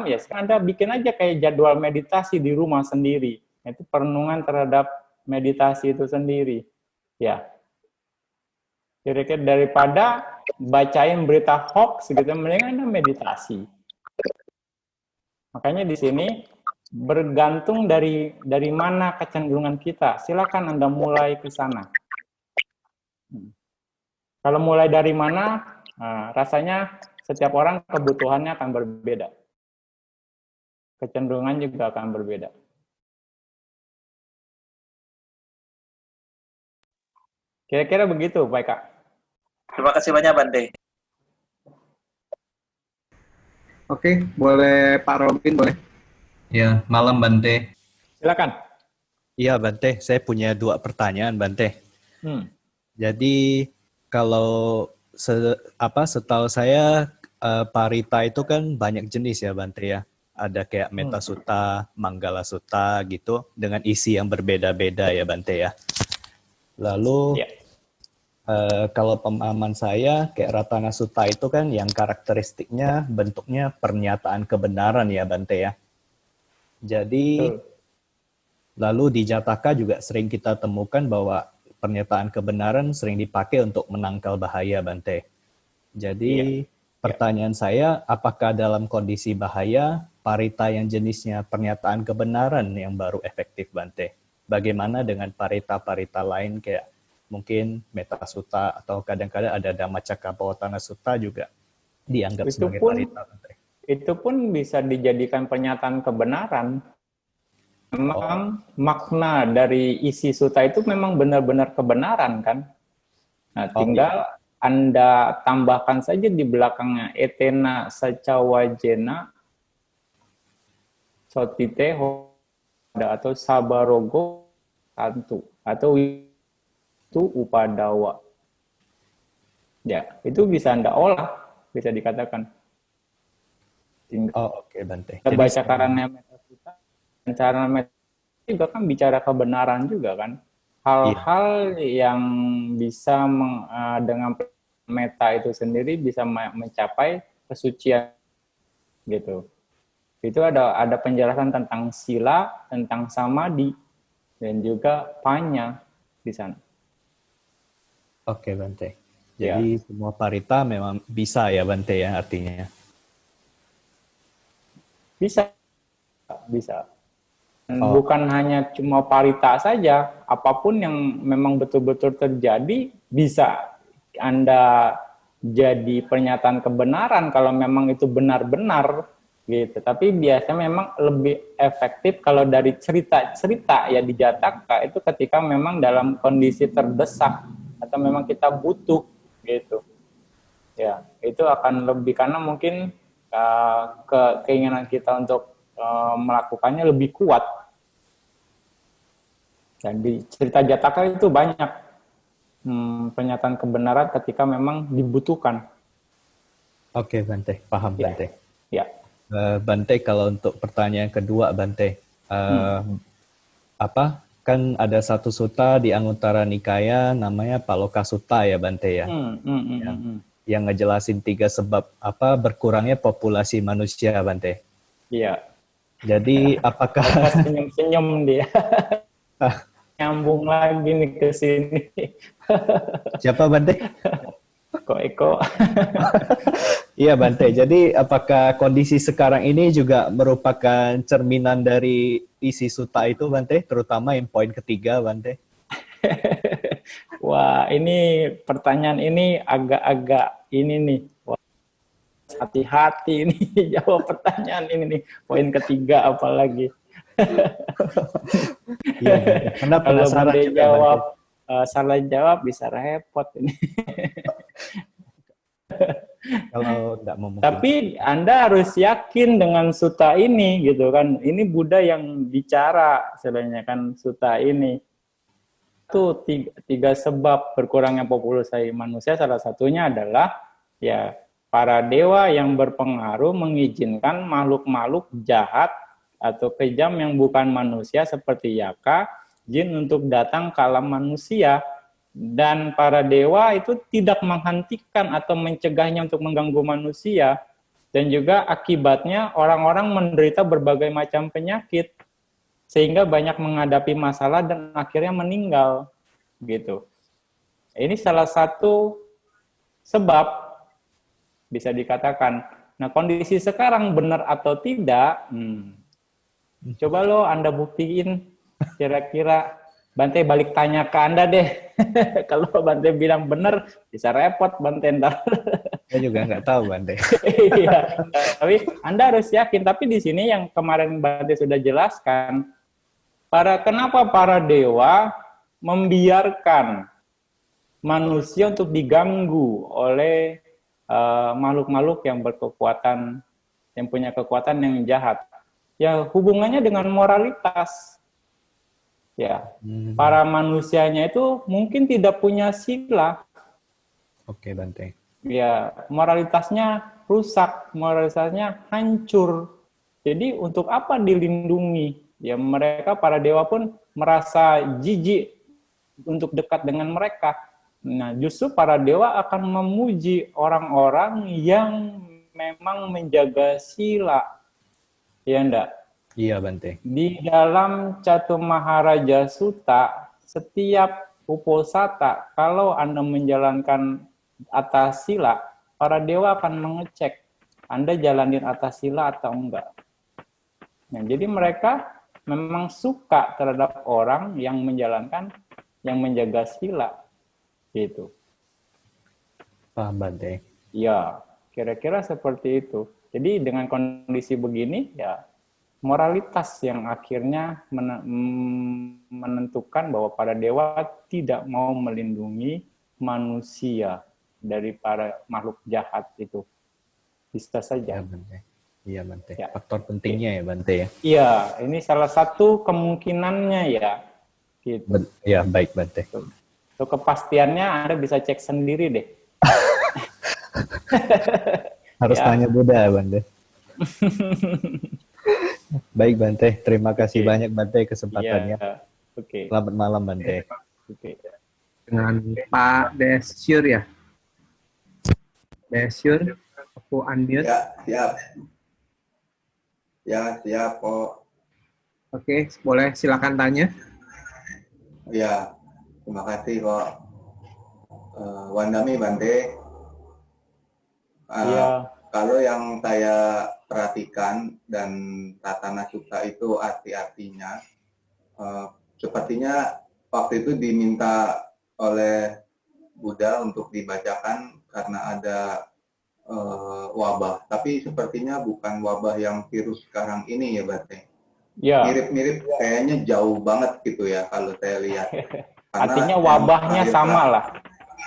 ya sekarang Anda bikin aja kayak jadwal meditasi di rumah sendiri. Itu perenungan terhadap meditasi itu sendiri. Ya, kira-kira daripada bacain berita hoax gitu, mending Anda meditasi. Makanya di sini bergantung dari mana kecenderungan kita. Silakan Anda mulai ke sana. Kalau mulai dari mana, rasanya setiap orang kebutuhannya akan berbeda. Kecenderungan juga akan berbeda. Kira-kira begitu, Pak Kak. Terima kasih banyak, Bante. Oke, boleh Pak Robin, boleh? Ya, malam Bante. Silakan. Iya, Bante. Saya punya 2 pertanyaan, Bante. Jadi, kalau setahu saya, parita itu kan banyak jenis ya, Bante ya. Ada kayak Metasutta, Manggala Sutta gitu, dengan isi yang berbeda-beda ya, Bante ya. Lalu, kalau pemahaman saya, kayak Ratana Sutta itu kan yang karakteristiknya bentuknya pernyataan kebenaran ya, Bante ya. Jadi, lalu di Jataka juga sering kita temukan bahwa pernyataan kebenaran sering dipakai untuk menangkal bahaya, Bante. Jadi, pertanyaan saya, apakah dalam kondisi bahaya, parita yang jenisnya pernyataan kebenaran yang baru efektif, Bante? Bagaimana dengan parita-parita lain kayak mungkin Metasutta atau kadang-kadang ada Dhammacakkappavattana Sutta juga dianggap sebagai parita, Bante? Itu pun bisa dijadikan pernyataan kebenaran. Memang makna dari isi sutta itu memang benar-benar kebenaran kan. Nah, tinggal Anda tambahkan saja di belakangnya etena sacawajena sotite atau sabarogo tantu atau itu upadawa. Ya, itu bisa Anda olah, bisa dikatakan. Oke, Bante. Kita baca karena Metasutta, dan cara metode juga kan bicara kebenaran juga kan. Hal-hal yang bisa dengan meta itu sendiri bisa mencapai kesucian gitu. Itu ada penjelasan tentang sila, tentang samadhi, dan juga panya di sana. Oke, Bante. Jadi semua parita memang bisa ya, Bante ya artinya. Bisa. Bukan hanya cuma parita saja, apapun yang memang betul-betul terjadi bisa Anda jadi pernyataan kebenaran kalau memang itu benar-benar gitu. Tapi biasanya memang lebih efektif kalau dari cerita-cerita ya di Jataka itu ketika memang dalam kondisi terdesak atau memang kita butuh gitu. Ya, itu akan lebih karena mungkin keinginan kita untuk melakukannya lebih kuat. Dan di cerita Jataka itu banyak pernyataan kebenaran ketika memang dibutuhkan. Oke, Bante. Paham, Bante. Ya. Bante, kalau untuk pertanyaan kedua, Bante. Kan ada satu sutta di Anguttara Nikaya namanya Paloka Sutta ya, Bante ya. Yang ngejelasin 3 sebab berkurangnya populasi manusia, Bante. Iya. Jadi apakah senyum-senyum dia. Nyambung lagi nih ke sini. Siapa, Bante? Eko. Iya, Bante. Jadi apakah kondisi sekarang ini juga merupakan cerminan dari isi sutta itu, Bante? Terutama yang poin ketiga, Bante. Wah, ini pertanyaan ini agak-agak ini nih. Wah, hati-hati nih jawab pertanyaan ini nih. Poin ketiga apalagi. Iya, karena kalau penasaran juga, jawab salah jawab bisa repot ini. Kalau nggak memungkinkan. Tapi Anda harus yakin dengan sutta ini gitu kan. Ini Buddha yang bicara sebenarnya kan sutta ini. Itu 3 sebab berkurangnya populasi manusia, salah satunya adalah Ya, para dewa yang berpengaruh mengizinkan makhluk-makhluk jahat atau kejam yang bukan manusia seperti Yaka, jin untuk datang ke alam manusia. Dan para dewa itu tidak menghentikan atau mencegahnya untuk mengganggu manusia. Dan juga akibatnya orang-orang menderita berbagai macam penyakit. Sehingga banyak menghadapi masalah dan akhirnya meninggal. Gitu. Ini salah satu sebab bisa dikatakan. Nah, kondisi sekarang benar atau tidak, coba lo Anda buktiin, kira-kira Bante balik tanya ke Anda deh. Kalau Bante bilang benar, bisa repot Bante ntar. Saya juga nggak tahu, Bante. Iya, tapi Anda harus yakin. Tapi di sini yang kemarin Bante sudah jelaskan, kenapa para dewa membiarkan manusia untuk diganggu oleh makhluk-makhluk yang berkekuatan, yang punya kekuatan yang jahat. Ya, hubungannya dengan moralitas. Ya, para manusianya itu mungkin tidak punya sila. Oke, Bante. Ya, moralitasnya rusak, moralitasnya hancur. Jadi untuk apa dilindungi? Ya, mereka para dewa pun merasa jijik untuk dekat dengan mereka. Nah, justru para dewa akan memuji orang-orang yang memang menjaga sila. Ya enggak? Iya, Bante. Di dalam Catumaharaja Sutta, setiap uposatha, kalau Anda menjalankan atas sila, para dewa akan mengecek Anda jalanin atas sila atau enggak. Nah, jadi mereka memang suka terhadap orang yang menjalankan, yang menjaga sila. Gitu. Paham, Bante. Ya, kira-kira seperti itu. Jadi dengan kondisi begini, ya moralitas yang akhirnya menentukan bahwa para dewa tidak mau melindungi manusia dari para makhluk jahat itu. Bisa saja. Iya, Bante. Iya, Bante. Ya. Faktor pentingnya ya, Bante ya. Iya, ini salah satu kemungkinannya ya. Gitu. Iya, baik, Bante. Untuk kepastiannya Anda bisa cek sendiri deh. Harus Ya. tanya Buddha, Bante. Baik, Bante. Terima kasih banyak, Bante, kesempatannya. Iya. Oke. Selamat malam, Bante. Oke. Dengan Pak Desyur ya. Desyur, aku unmute. Ya, siap. Ya, siap kok. Oke, boleh silakan tanya. Ya, terima kasih kok. Wandami Bante. Iya. Kalau yang saya perhatikan dan Ratana Sutta itu arti-artinya, sepertinya waktu itu diminta oleh Buddha untuk dibacakan karena ada wabah. Tapi sepertinya bukan wabah yang virus sekarang ini ya, Bante. Ya. Mirip-mirip, kayaknya jauh banget gitu ya kalau saya lihat. Artinya wabahnya sama lah.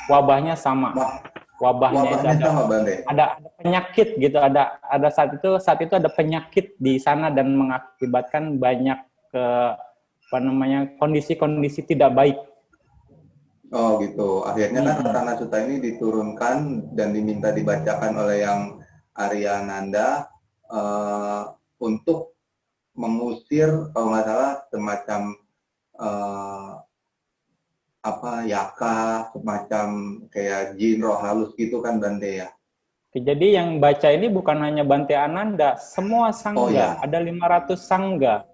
Wabahnya sama. Wabahnya sama, Bante. Ada penyakit gitu, ada saat itu ada penyakit di sana dan mengakibatkan banyak kondisi-kondisi tidak baik. Oh gitu. Akhirnya kan Ratana Sutta ini diturunkan dan diminta dibacakan oleh yang Aryananda untuk mengusir kalau nggak salah semacam Yaka, semacam kayak jin roh halus gitu kan, Bante ya. Jadi yang baca ini bukan hanya Bante Ananda, semua sangga, ada 500 sangga,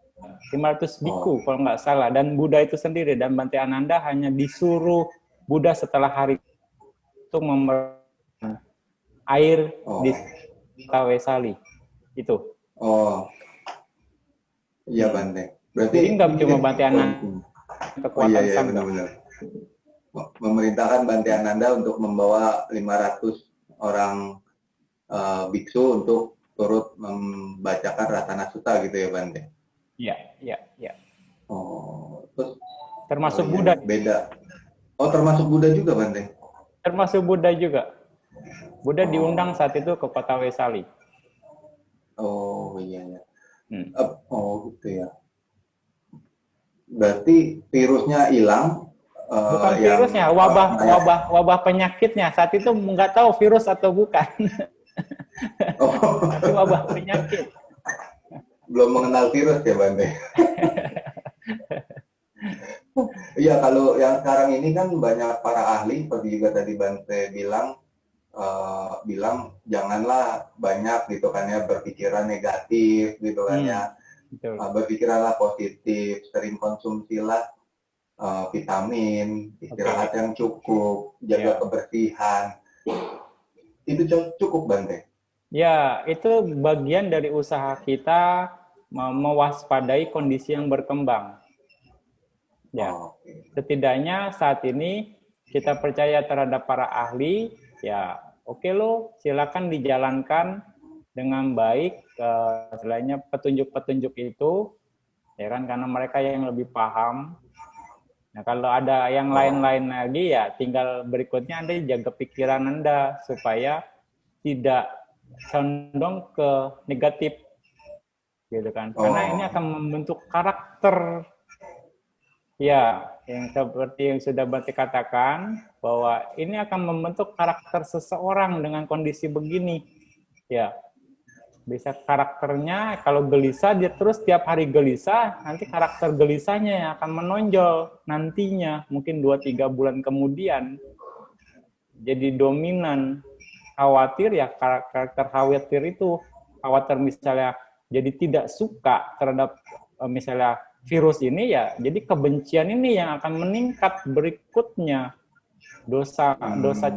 500 biku kalau nggak salah, dan Buddha itu sendiri, dan Bante Ananda hanya disuruh Buddha setelah hari itu memerintahkan air di Tawesali itu. Oh, iya Bante. Berarti jadi nggak cuma Bante Ananda kekuatan sangga. Benar-benar. Memerintahkan Bante Ananda untuk membawa 500 orang biksu untuk turut membacakan Ratana Sutta gitu ya, Bante? Iya. Oh, terus termasuk Buddha. Beda. Oh, termasuk Buddha juga, Bante? Termasuk Buddha juga. Buddha diundang saat itu ke kota Wesali. Oh, iya. Oh, gitu ya. Berarti virusnya hilang, Bukan virusnya, wabah penyakitnya. Saat itu nggak tahu virus atau bukan. Tapi wabah penyakit. Belum mengenal virus ya, Bante. Iya, kalau yang sekarang ini kan banyak para ahli, seperti juga tadi Bante bilang janganlah banyak gitu kan ya berpikiran negatif gitu kan ya. Berpikiranlah positif, sering konsumsilah vitamin, istirahat yang cukup, jaga kebersihan. Itu cukup, Bante? Ya, itu bagian dari usaha kita mewaspadai kondisi yang berkembang. Ya, setidaknya saat ini kita percaya terhadap para ahli, ya oke loh, silakan dijalankan dengan baik, selainnya petunjuk-petunjuk itu, ya kan, karena mereka yang lebih paham. Nah, kalau ada yang lain-lain lagi, ya tinggal berikutnya Anda jaga pikiran Anda supaya tidak condong ke negatif, gitu kan? Karena ini akan membentuk karakter, ya, yang seperti yang sudah Bante katakan, bahwa ini akan membentuk karakter seseorang dengan kondisi begini, ya. Bisa karakternya, kalau gelisah, dia terus tiap hari gelisah, nanti karakter gelisahnya yang akan menonjol nantinya, mungkin 2-3 bulan kemudian. Jadi dominan. Khawatir, ya karakter khawatir itu, khawatir misalnya jadi tidak suka terhadap misalnya virus ini, ya jadi kebencian ini yang akan meningkat berikutnya. Dosa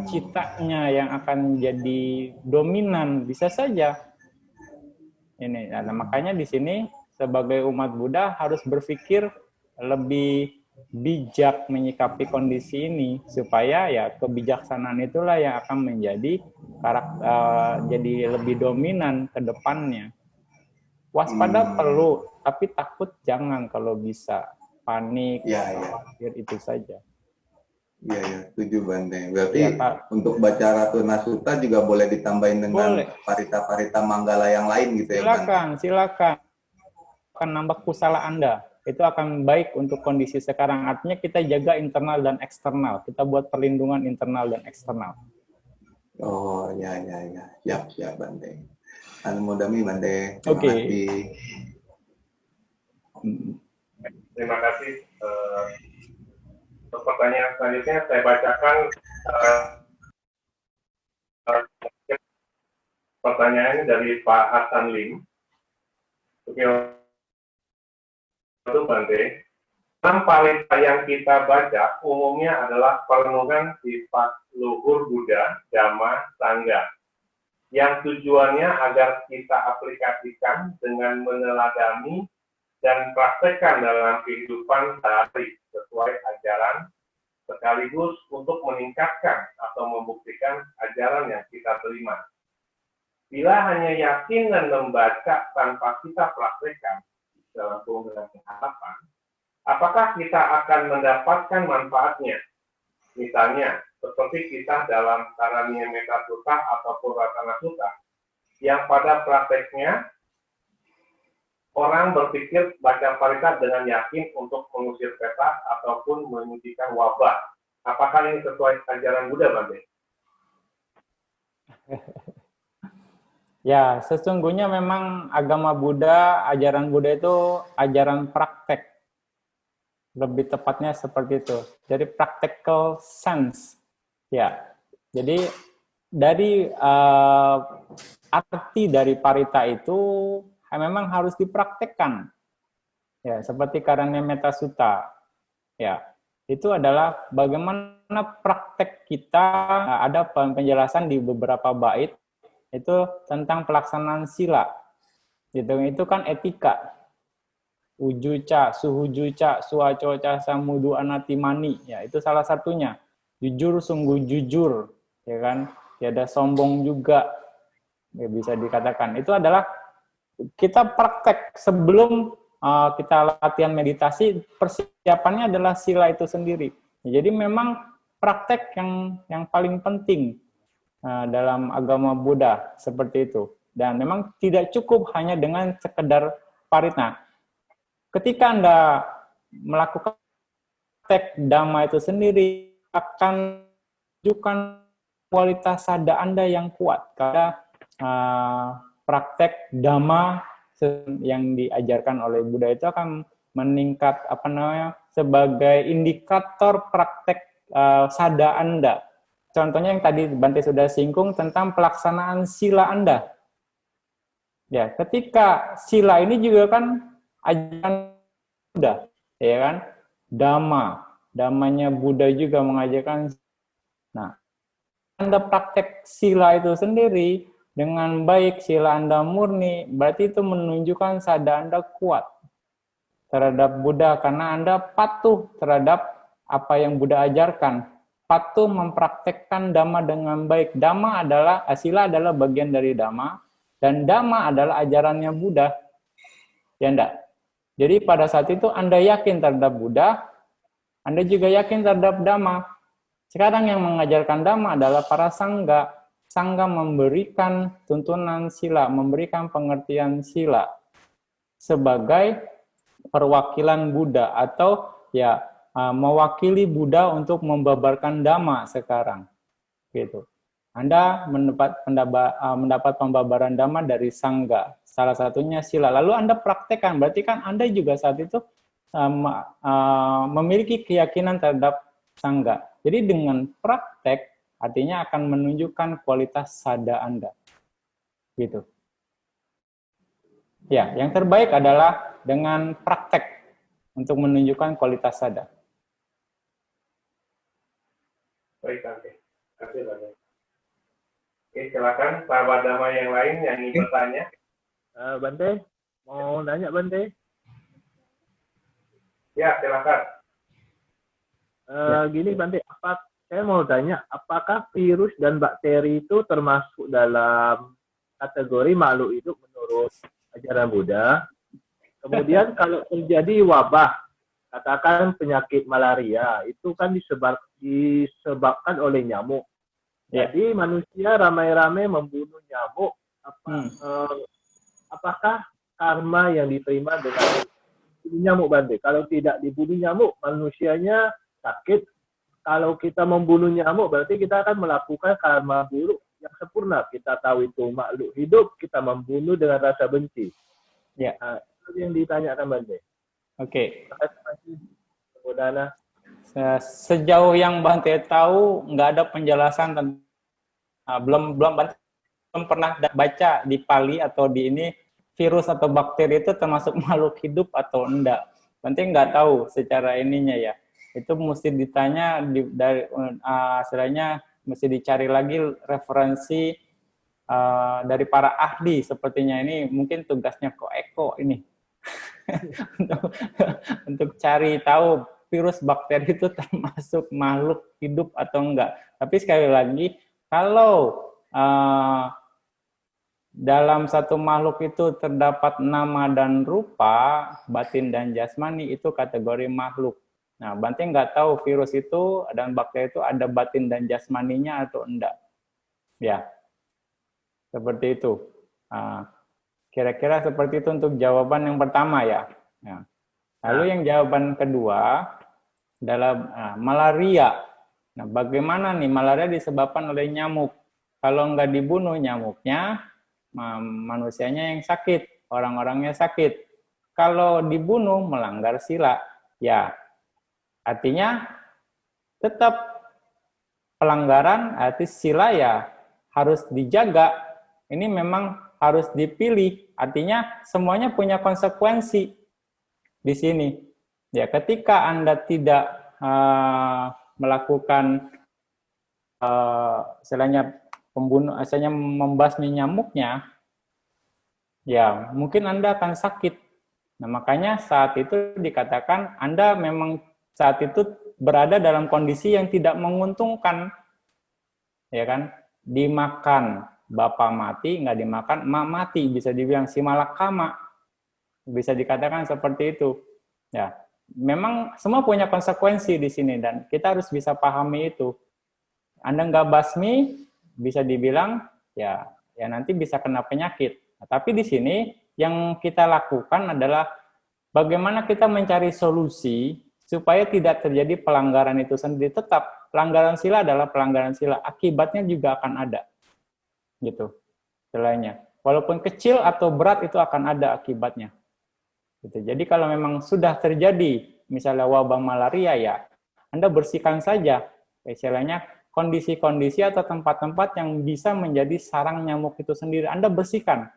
citanya yang akan jadi dominan, bisa saja. Ini, nah, makanya di sini sebagai umat Buddha harus berpikir lebih bijak menyikapi kondisi ini supaya ya kebijaksanaan itulah yang akan menjadi jadi lebih dominan ke depannya. Waspada perlu, tapi takut jangan kalau bisa. Panik, khawatir itu saja. Iya, setuju Bante. Berarti untuk baca Ratuna Sutta juga boleh ditambahin dengan parita-parita manggala yang lain gitu ya, Bante? Silakan. Akan nambah kusala Anda. Itu akan baik untuk kondisi sekarang. Artinya kita jaga internal dan eksternal. Kita buat perlindungan internal dan eksternal. Oh, ya. Siap, Bante. Anumodami, Bante. Terima kasih. Untuk pertanyaan selanjutnya saya bacakan pertanyaannya dari Pak Hasan Lim. Oke, itu Bante. 6 parita yang kita baca umumnya adalah perenungan sifat luhur Buddha, Dhamma, Sangha, yang tujuannya agar kita aplikasikan dengan meneladani dan praktekkan dalam kehidupan sehari sesuai ajaran, sekaligus untuk meningkatkan atau membuktikan ajaran yang kita terima. Bila hanya yakin dan membaca tanpa kita praktekkan dalam dengan harapan, apakah kita akan mendapatkan manfaatnya? Misalnya, seperti kisah dalam Karaniyametta Sutta ataupun Ratana Sutta, yang pada prakteknya orang berpikir baca parita dengan yakin untuk mengusir setan ataupun menyembuhkan wabah. Apakah ini sesuai ajaran Buddha, Bante? Ya, sesungguhnya memang agama Buddha, ajaran Buddha itu ajaran praktek. Lebih tepatnya seperti itu. Jadi practical sense. Ya, jadi dari arti dari parita itu memang harus dipraktekkan. Ya, seperti Karaniyametta Sutta. Ya, itu adalah bagaimana praktek kita, ada penjelasan di beberapa bait itu tentang pelaksanaan sila. Itu kan etika. Ujuca, suhujuca, suacoca, samudu anatimani. Ya, itu salah satunya. Jujur sungguh jujur, ya kan? Tiada sombong juga. Ya, bisa dikatakan. Itu adalah kita praktek sebelum kita latihan meditasi, persiapannya adalah sila itu sendiri. Jadi memang praktek yang paling penting dalam agama Buddha seperti itu. Dan memang tidak cukup hanya dengan sekedar parita. Ketika Anda melakukan praktek dhamma itu sendiri akan menunjukkan kualitas sada Anda yang kuat. Karena praktek dhamma yang diajarkan oleh Buddha itu akan meningkat sebagai indikator praktek sada Anda. Contohnya yang tadi Bante sudah singgung tentang pelaksanaan sila Anda. Ya, ketika sila ini juga kan ajaran Buddha, ya kan? Dhammanya Buddha juga mengajarkan. Nah, Anda praktek sila itu sendiri dengan baik, sila Anda murni, berarti itu menunjukkan sada Anda kuat terhadap Buddha karena Anda patuh terhadap apa yang Buddha ajarkan. Patuh mempraktekkan dhamma dengan baik. Sila adalah bagian dari dhamma, dan dhamma adalah ajarannya Buddha. Ya enggak? Jadi pada saat itu Anda yakin terhadap Buddha, Anda juga yakin terhadap dhamma. Sekarang yang mengajarkan dhamma adalah para sangga. Sangga memberikan tuntunan sila, memberikan pengertian sila sebagai perwakilan Buddha atau ya mewakili Buddha untuk membabarkan dhamma sekarang. Gitu. Anda mendapat pembabaran dhamma dari sangga. Salah satunya sila. Lalu Anda praktekkan, berarti kan Anda juga saat itu memiliki keyakinan terhadap sangga. Jadi dengan praktek artinya akan menunjukkan kualitas sada Anda. Gitu. Ya, yang terbaik adalah dengan praktek untuk menunjukkan kualitas sada. Baik, Bante. Terima kasih banyak. Oke, silakan sahabat Dhamma yang lain yang ingin bertanya. Bante, mau nanya Bante? Ya, silakan. Gini Bante, saya mau tanya, apakah virus dan bakteri itu termasuk dalam kategori makhluk hidup menurut ajaran Buddha? Kemudian kalau terjadi wabah, katakan penyakit malaria, itu kan disebabkan oleh nyamuk. Jadi manusia ramai-ramai membunuh nyamuk. Apakah karma yang diterima dengan nyamuk Bante? Kalau tidak dibunuh nyamuk, manusianya sakit. Kalau kita membunuh nyamuk, berarti kita akan melakukan karma buruk yang sempurna. Kita tahu itu makhluk hidup, kita membunuh dengan rasa benci. Ya. Itu yang ditanyakan Bante. Oke. Terima kasih. Mudah-mudahan. Sejauh yang Bante tahu, nggak ada penjelasan tentang belum pernah baca di Pali atau di ini virus atau bakteri itu termasuk makhluk hidup atau enggak. Bante nggak tahu secara ininya ya. Itu mesti ditanya istilahnya mesti dicari lagi referensi dari para ahli sepertinya ini mungkin tugasnya Ko Eko ini untuk cari tahu virus bakteri itu termasuk makhluk hidup atau enggak. Tapi sekali lagi, kalau dalam satu makhluk itu terdapat nama dan rupa, batin dan jasmani, itu kategori makhluk. Nah, Bante nggak tahu virus itu dan bakteri itu ada batin dan jasmaninya atau enggak. Ya, seperti itu. Kira-kira seperti itu untuk jawaban yang pertama ya. Lalu yang jawaban kedua adalah malaria. Nah, bagaimana nih malaria disebabkan oleh nyamuk? Kalau nggak dibunuh nyamuknya, manusianya yang sakit, orang-orangnya sakit. Kalau dibunuh melanggar sila, ya artinya tetap pelanggaran, arti sila ya harus dijaga. Ini memang harus dipilih, artinya semuanya punya konsekuensi di sini. Ya, ketika Anda tidak melakukan istilahnya asalnya membasmi nyamuknya, ya mungkin Anda akan sakit. Nah, makanya saat itu dikatakan Anda memang saat itu berada dalam kondisi yang tidak menguntungkan, ya kan? Dimakan bapak mati, nggak dimakan emak mati, bisa dibilang si malakama, bisa dikatakan seperti itu. Ya, memang semua punya konsekuensi di sini dan kita harus bisa pahami itu. Anda nggak basmi, bisa dibilang ya nanti bisa kena penyakit. Nah, tapi di sini yang kita lakukan adalah bagaimana kita mencari solusi supaya tidak terjadi pelanggaran itu sendiri. Tetap pelanggaran sila adalah pelanggaran sila, akibatnya juga akan ada, gitu istilahnya. Walaupun kecil atau berat itu akan ada akibatnya. Gitu. Jadi kalau memang sudah terjadi misalnya wabah malaria, ya Anda bersihkan saja istilahnya kondisi-kondisi atau tempat-tempat yang bisa menjadi sarang nyamuk itu sendiri. Anda bersihkan.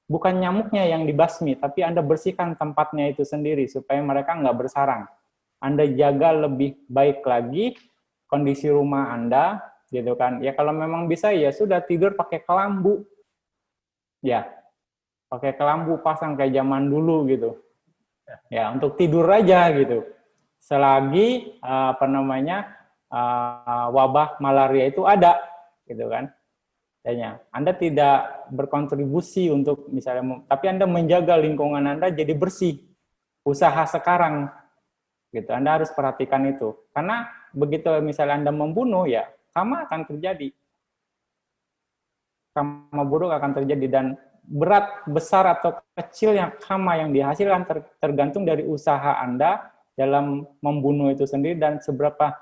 Bukan nyamuknya yang dibasmi, tapi Anda bersihkan tempatnya itu sendiri supaya mereka nggak bersarang. Anda jaga lebih baik lagi kondisi rumah Anda, gitu kan. Ya kalau memang bisa ya sudah tidur pakai kelambu. Ya, pakai kelambu pasang kayak zaman dulu gitu. Ya, untuk tidur aja gitu. Selagi wabah malaria itu ada, gitu kan. Anda tidak berkontribusi untuk misalnya, tapi Anda menjaga lingkungan Anda jadi bersih. Usaha sekarang, gitu. Anda harus perhatikan itu. Karena begitu misalnya Anda membunuh, ya hama akan terjadi. Hama buruk akan terjadi, dan berat, besar atau kecilnya hama yang dihasilkan tergantung dari usaha Anda dalam membunuh itu sendiri dan seberapa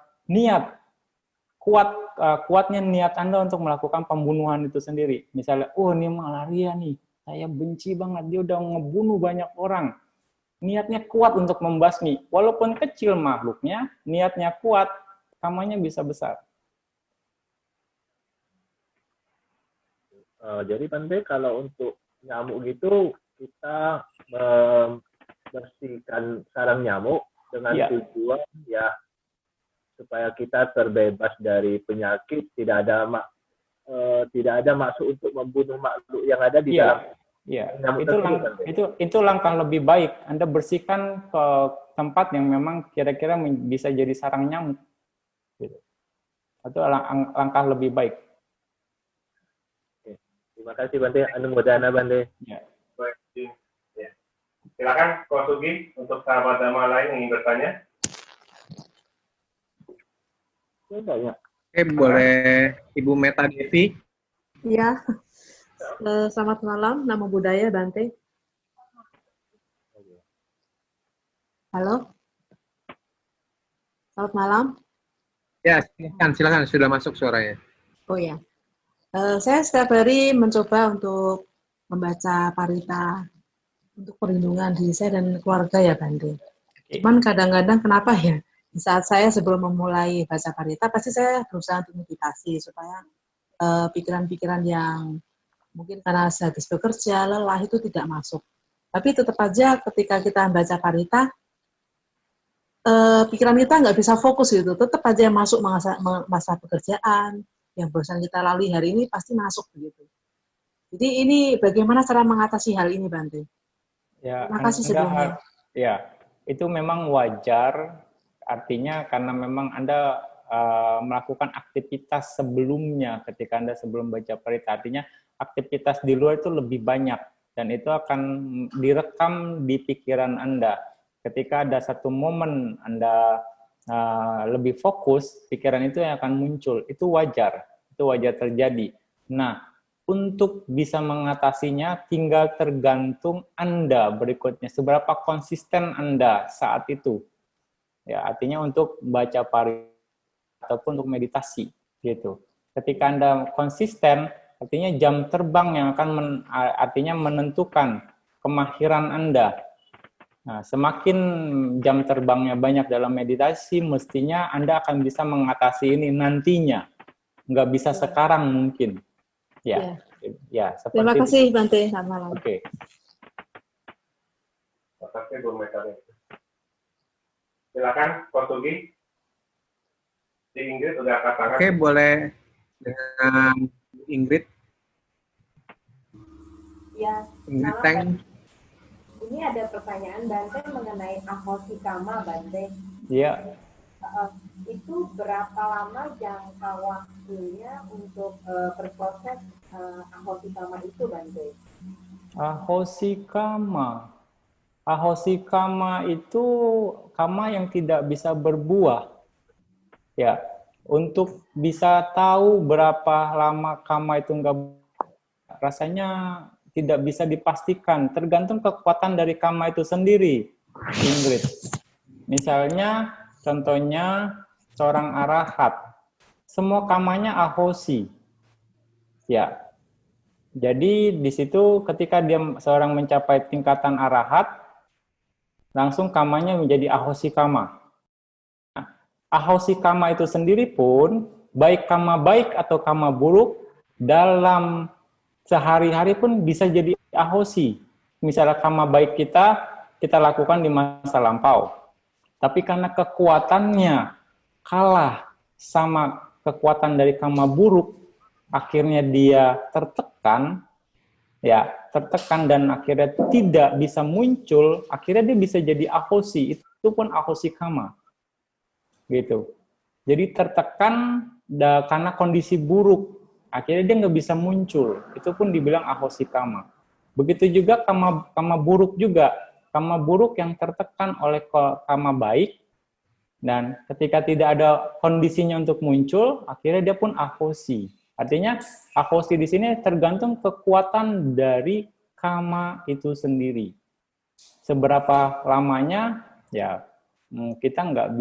kuatnya niat Anda untuk melakukan pembunuhan itu sendiri. Misalnya, ini malaria nih, saya benci banget, dia udah ngebunuh banyak orang. Niatnya kuat untuk membasmi. Walaupun kecil makhluknya, niatnya kuat, hamanya bisa besar. Jadi Bante, kalau untuk nyamuk gitu, kita membersihkan sarang nyamuk dengan tujuan ya supaya kita terbebas dari penyakit, tidak ada maksud untuk membunuh makhluk yang ada di dalam. Itu langkah lebih baik. Anda bersihkan ke tempat yang memang kira-kira bisa jadi sarang nyamuk. Gitu. Itu langkah lebih baik. Terima kasih Bante. Anumodana Bante. Ya. Silakan Ko Sugi untuk sahabat Dhamma lain yang ingin bertanya. Oke, boleh Ibu Meta Devi. Iya. Selamat malam, Namo Buddhaya Bante. Halo. Selamat malam. Ya, silakan sudah masuk suaranya. Oh ya. Saya setiap hari mencoba untuk membaca parita untuk perlindungan diri saya dan keluarga ya Bante. Cuman kadang-kadang kenapa ya? Di saat saya sebelum memulai baca parita, pasti saya berusaha untuk meditasi supaya pikiran-pikiran yang mungkin karena habis bekerja, lelah itu tidak masuk. Tapi tetap aja ketika kita baca parita, pikiran kita nggak bisa fokus gitu. Tetap aja yang masuk masa pekerjaan, yang barusan kita lalui hari ini pasti masuk begitu. Jadi ini bagaimana cara mengatasi hal ini, Bante? Ya, terima kasih sebelumnya. Ya, itu memang wajar. Artinya karena memang Anda melakukan aktivitas sebelumnya ketika Anda sebelum baca parita. Artinya aktivitas di luar itu lebih banyak dan itu akan direkam di pikiran Anda. Ketika ada satu momen Anda lebih fokus, pikiran itu yang akan muncul. Itu wajar terjadi. Nah, untuk bisa mengatasinya tinggal tergantung Anda berikutnya, seberapa konsisten Anda saat itu. Ya, artinya untuk baca parita ataupun untuk meditasi gitu. Ketika Anda konsisten, artinya jam terbang yang akan artinya menentukan kemahiran Anda. Nah, semakin jam terbangnya banyak dalam meditasi, mestinya Anda akan bisa mengatasi ini nantinya. Nggak bisa sekarang mungkin. Ya, seperti terima kasih Bante. Selamat malam. Oke. Terima kasih Bu Meta. Silakan, Ko Sugi. Di Ingrid udah angkat tangan. Oke, boleh dengan Ingrid. Ya, Ingrid, ini ada pertanyaan Bante mengenai ahosikama Bante. Iya. Itu berapa lama jangka waktunya untuk berproses ahosikama itu Bante? Ahosikama itu kama yang tidak bisa berbuah. Ya, untuk bisa tahu berapa lama kama itu enggak, rasanya tidak bisa dipastikan. Tergantung kekuatan dari kama itu sendiri, Ingrid. Misalnya, contohnya seorang arahat, semua kamanya ahosi. Ya, jadi di situ ketika dia seorang mencapai tingkatan arahat, langsung kamanya menjadi ahosi kama. Nah, ahosi kama itu sendiri pun, baik kama baik atau kama buruk, dalam sehari-hari pun bisa jadi ahosi. Misalnya kama baik kita lakukan di masa lampau. Tapi karena kekuatannya kalah sama kekuatan dari kama buruk, akhirnya dia tertekan dan akhirnya tidak bisa muncul, akhirnya dia bisa jadi ahosi, itu pun ahosi kama. Gitu. Jadi tertekan karena kondisi buruk, akhirnya dia nggak bisa muncul, itu pun dibilang ahosi kama. Begitu juga kama buruk juga, kama buruk yang tertekan oleh kama baik, dan ketika tidak ada kondisinya untuk muncul, akhirnya dia pun ahosi. Artinya ahosi di sini tergantung kekuatan dari kama itu sendiri. Seberapa lamanya, ya kita nggak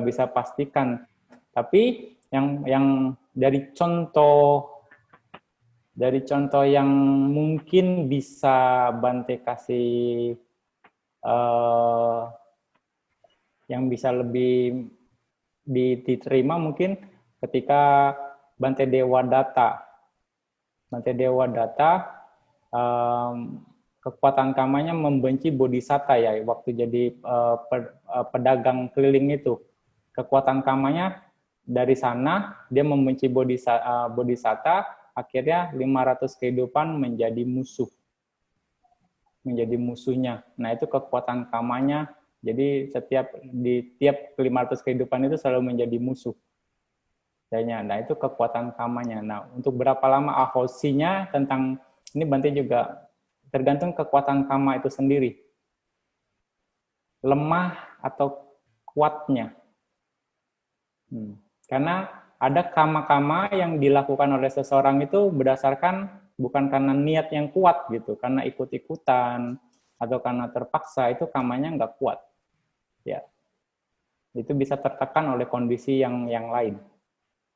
bisa pastikan. Tapi yang dari contoh yang mungkin bisa Bante kasih yang bisa lebih diterima mungkin ketika Bante Dewa Data. Bante Dewa Data kekuatan kamanya membenci bodhisatta ya, waktu jadi pedagang keliling itu. Kekuatan kamanya dari sana dia membenci bodhisatta, akhirnya 500 kehidupan menjadi musuhnya. Nah, itu kekuatan kamanya. Jadi di tiap 500 kehidupan itu selalu menjadi musuh. Nah, itu kekuatan kamanya. Nah, untuk berapa lama ahosinya, tentang ini Bante juga tergantung kekuatan kama itu sendiri. Lemah atau kuatnya. Karena ada kama-kama yang dilakukan oleh seseorang itu berdasarkan bukan karena niat yang kuat gitu, karena ikut-ikutan atau karena terpaksa, itu kamanya nggak kuat. Ya, itu bisa tertekan oleh kondisi yang lain,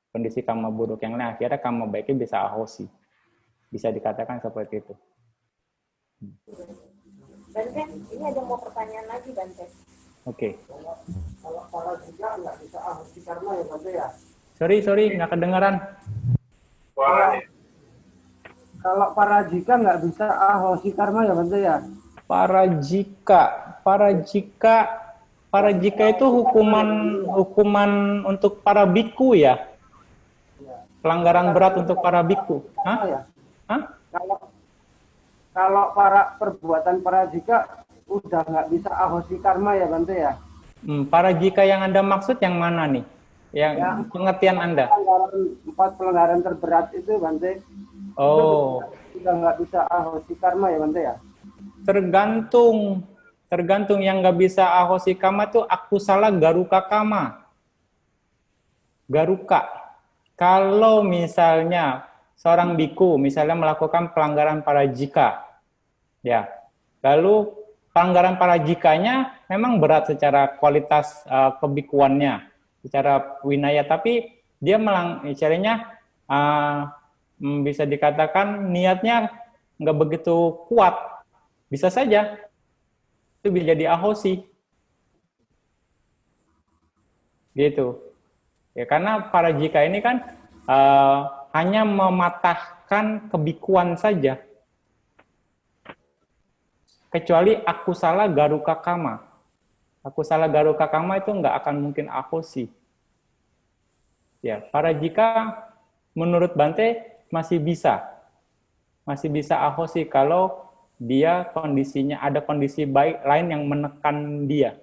kondisi kama buruk yang lain, akhirnya kama baiknya bisa ahosi, bisa dikatakan seperti itu. Bante, ini ada mau pertanyaan lagi Bante. Oke. Kalau para jika nggak bisa ahosi karma ya Bante ya. Sorry nggak kedengeran. Kalau para jika nggak bisa ahosi karma ya Bante ya. Para jika itu hukuman untuk para biku ya. Pelanggaran berat untuk para biku. Hah? Kalau para perbuatan para jika udah nggak bisa ahosi karma ya Bante ya. Para jika yang Anda maksud yang mana nih? Yang pengertian Anda? 4 pelanggaran terberat itu Bante. Oh. Udah nggak bisa ahosi karma ya Bante ya. Tergantung yang nggak bisa ahosi kama itu akusala garuka kama. Garuka. Kalau misalnya seorang biku misalnya melakukan pelanggaran parajika, ya, lalu pelanggaran parajikanya memang berat secara kualitas kebikuannya, secara winaya, tapi dia misalnya bisa dikatakan niatnya nggak begitu kuat, bisa saja itu bisa jadi ahosi, gitu. Ya karena parajika ini kan hanya mematahkan kebikuan saja. Kecuali akusala garuka kama. Akusala garuka kama itu nggak akan mungkin ahosi. Ya, parajika menurut Bante masih bisa ahosi kalau dia kondisinya ada kondisi baik lain yang menekan dia.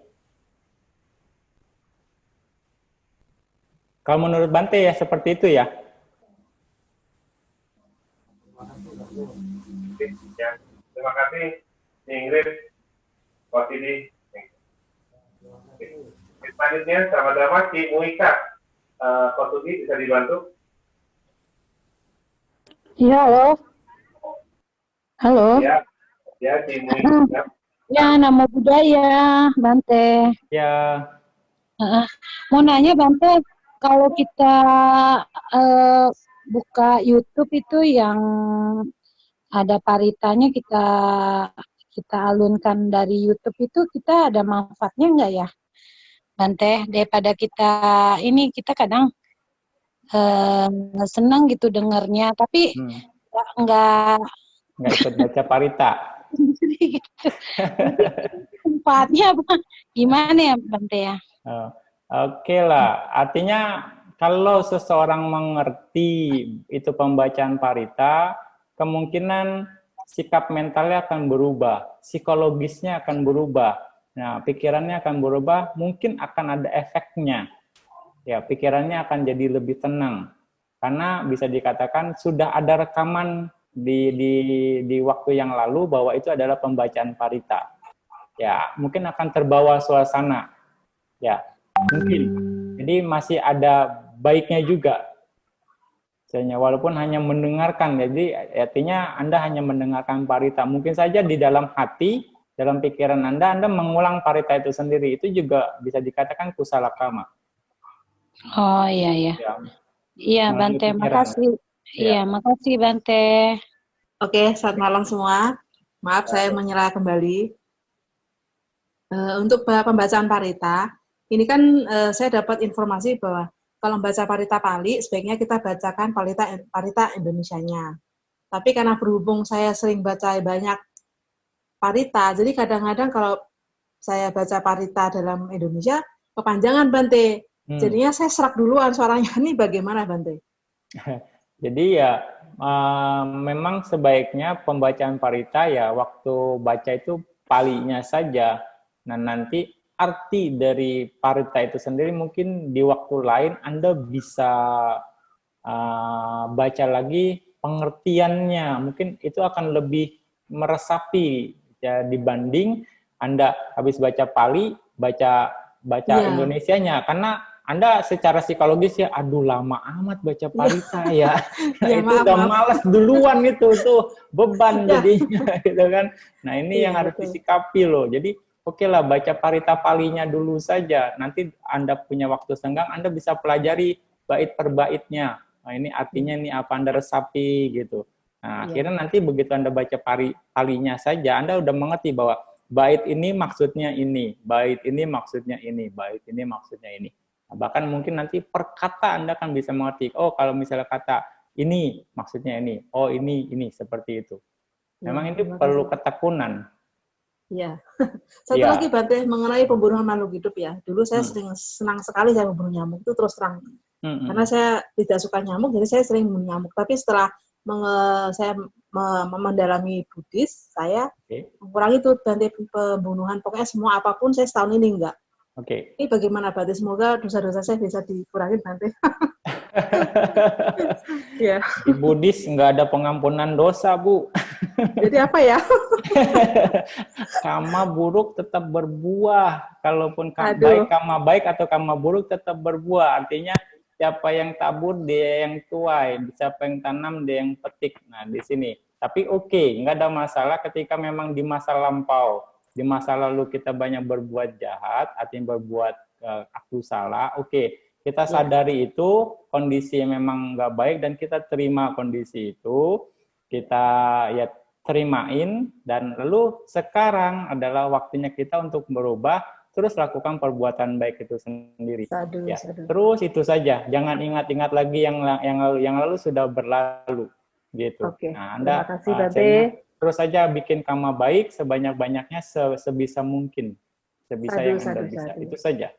Kalau menurut Bante ya seperti itu ya. Terima kasih Ingrid, Wasidi. Selanjutnya sama-sama Ci Muika. Kosugi bisa dibantu? Iya, halo. Halo. Ya, Ci Muika. Ya, Namo Buddhaya, Bante. Ya. Mau nanya Bante, kalau kita buka YouTube itu yang ada paritanya kita alunkan dari YouTube itu kita ada manfaatnya nggak ya, Bante? Daripada kita kadang senang gitu dengarnya, tapi nggak ikut baca parita. Gitu. Manfaatnya apa? Gimana ya Bante ya? Oke lah, artinya kalau seseorang mengerti itu pembacaan parita, kemungkinan sikap mentalnya akan berubah, psikologisnya akan berubah, nah pikirannya akan berubah, mungkin akan ada efeknya. Ya, pikirannya akan jadi lebih tenang karena bisa dikatakan sudah ada rekaman di waktu yang lalu bahwa itu adalah pembacaan parita. Ya, mungkin akan terbawa suasana. Ya, mungkin. Jadi masih ada baiknya juga. Misalnya, walaupun hanya mendengarkan, jadi artinya Anda hanya mendengarkan parita. Mungkin saja di dalam hati, dalam pikiran Anda mengulang parita itu sendiri. Itu juga bisa dikatakan kusala kama. Oh iya ya. Iya Bante, makasih. Iya, makasih Bante. Oke, selamat malam semua. Maaf saya menyela kembali. Untuk pembacaan parita, ini kan saya dapat informasi bahwa kalau membaca parita Pali, sebaiknya kita bacakan parita Indonesianya. Tapi karena berhubung saya sering baca banyak parita, jadi kadang-kadang kalau saya baca parita dalam Indonesia, kepanjangan Bante. Jadinya saya serak duluan suaranya. Ini bagaimana Bante? Jadi ya memang sebaiknya pembacaan parita ya waktu baca itu palinya saja. Nah nanti arti dari parita itu sendiri mungkin di waktu lain Anda bisa baca lagi pengertiannya. Mungkin itu akan lebih meresapi ya, dibanding Anda habis baca Pali, baca Indonesianya. Karena Anda secara psikologis ya, aduh lama amat baca parita ya. Itu udah malas duluan itu tuh beban jadinya gitu kan. Nah ini yang harus disikapi loh. Jadi oke lah baca parita Palinya dulu saja. Nanti Anda punya waktu senggang, Anda bisa pelajari bait per baitnya. Nah ini artinya ini apa Anda resapi gitu. Nah akhirnya nanti begitu Anda baca Palinya saja, Anda udah mengerti bahwa bait ini maksudnya ini, bait ini maksudnya ini, bait ini maksudnya ini. Bahkan mungkin nanti per kata Anda kan bisa mengerti, oh kalau misalnya kata ini maksudnya ini, oh ini seperti itu. Memang ini perlu ketekunan. Iya. Satu lagi Bante mengenai pembunuhan makhluk hidup ya. Dulu saya sering senang sekali saya membunuh nyamuk itu terus terang. Karena saya tidak suka nyamuk, jadi saya sering membunuh nyamuk. Tapi setelah saya mendalami Buddhis, saya mengurangi itu Bante pembunuhan. Pokoknya semua apapun saya setahun ini enggak. Ini bagaimana Bante? Semoga dosa-dosa saya bisa dikurangi Bante. Ya. Di Buddhis nggak ada pengampunan dosa, Bu. Jadi apa ya? Karma buruk tetap berbuah. Kalaupun baik, karma baik atau karma buruk tetap berbuah. Artinya siapa yang tabur dia yang tuai, siapa yang tanam dia yang petik. Nah di sini. Tapi nggak ada masalah ketika memang di masa lampau. Di masa lalu kita banyak berbuat jahat, artinya berbuat akusala, kita sadari itu, kondisi yang memang nggak baik, dan kita terima kondisi itu, kita ya terimain, dan lalu sekarang adalah waktunya kita untuk berubah, terus lakukan perbuatan baik itu sendiri. Terus itu saja, jangan ingat-ingat lagi yang lalu sudah berlalu. Gitu. Nah, Anda terus saja bikin karma baik sebanyak-banyaknya sebisa mungkin. Sebisa yang Anda bisa. Itu saja.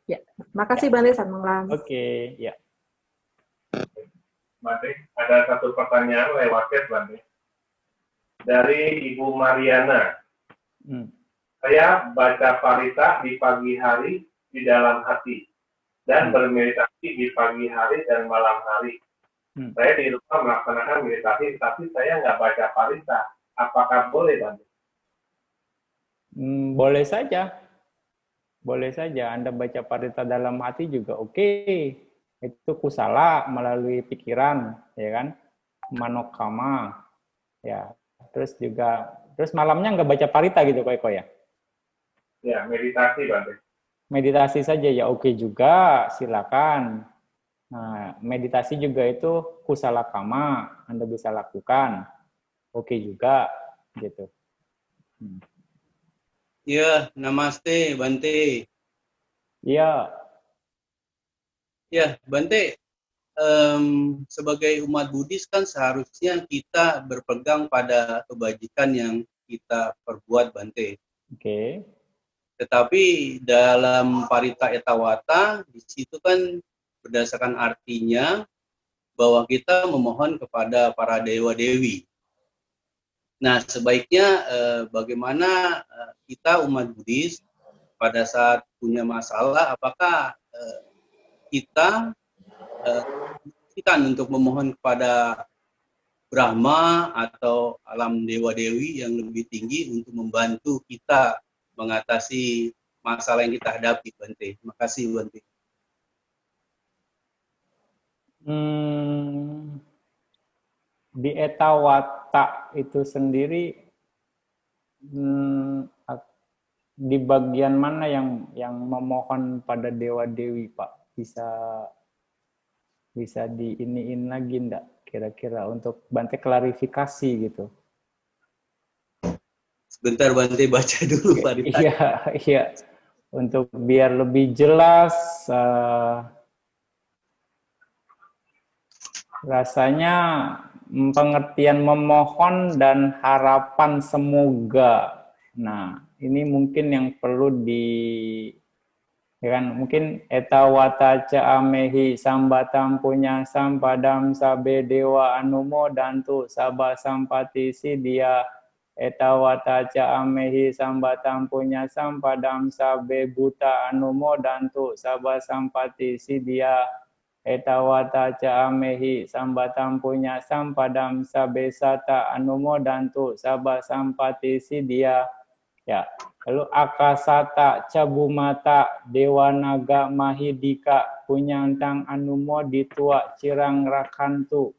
Ya, makasih Bante, selamat malam. Ya. Bante, ada satu pertanyaan lewat chat, Bante. Dari Ibu Mariana. Saya baca parita di pagi hari di dalam hati dan bermeditasi di pagi hari dan malam hari. Saya di rumah melaksanakan meditasi, tapi saya nggak baca parita. Apakah boleh, Bante? Boleh saja. Boleh saja. Anda baca parita dalam hati juga Itu kusala melalui pikiran, ya kan? Manokama. Ya. Terus malamnya nggak baca parita gitu, Koy ya? Ya, meditasi Bante. Meditasi saja ya oke juga, silakan. Nah, meditasi juga itu kusala kama, Anda bisa lakukan. Oke juga, gitu. Ya, namaste Bante. Iya. Ya, Bante, sebagai umat Buddhis kan seharusnya kita berpegang pada kebajikan yang kita perbuat, Bante. Oke. Tetapi dalam Parita Etawata, di situ kan berdasarkan artinya bahwa kita memohon kepada para dewa-dewi. Nah, sebaiknya bagaimana kita umat Buddhis pada saat punya masalah, apakah kita untuk memohon kepada Brahma atau alam dewa-dewi yang lebih tinggi untuk membantu kita mengatasi masalah yang kita hadapi, Bante. Terima kasih, Bante. Di Etawata itu sendiri, di bagian mana yang memohon pada dewa-dewi, Pak? Bisa diiniin lagi enggak kira-kira untuk Bante klarifikasi gitu? Sebentar Bante baca dulu Pak. Iya. Untuk biar lebih jelas, rasanya pengertian memohon dan harapan semoga. Nah, ini mungkin yang perlu ya kan, mungkin etawata ca amehi sambatam punya sampadam sabe dewa anumo dantu sabah sampati sidia etawata ca amehi sambatam punya sampadam sabe buta anumo dantu sabah sampati sidia etawata ca amehi sambatam punya sampadam sabe sata anumo dantu sabah sampati sidia. Ya, lalu akasata cabumata dewa naga mahidika punyantang anumo ditua cirang rakantu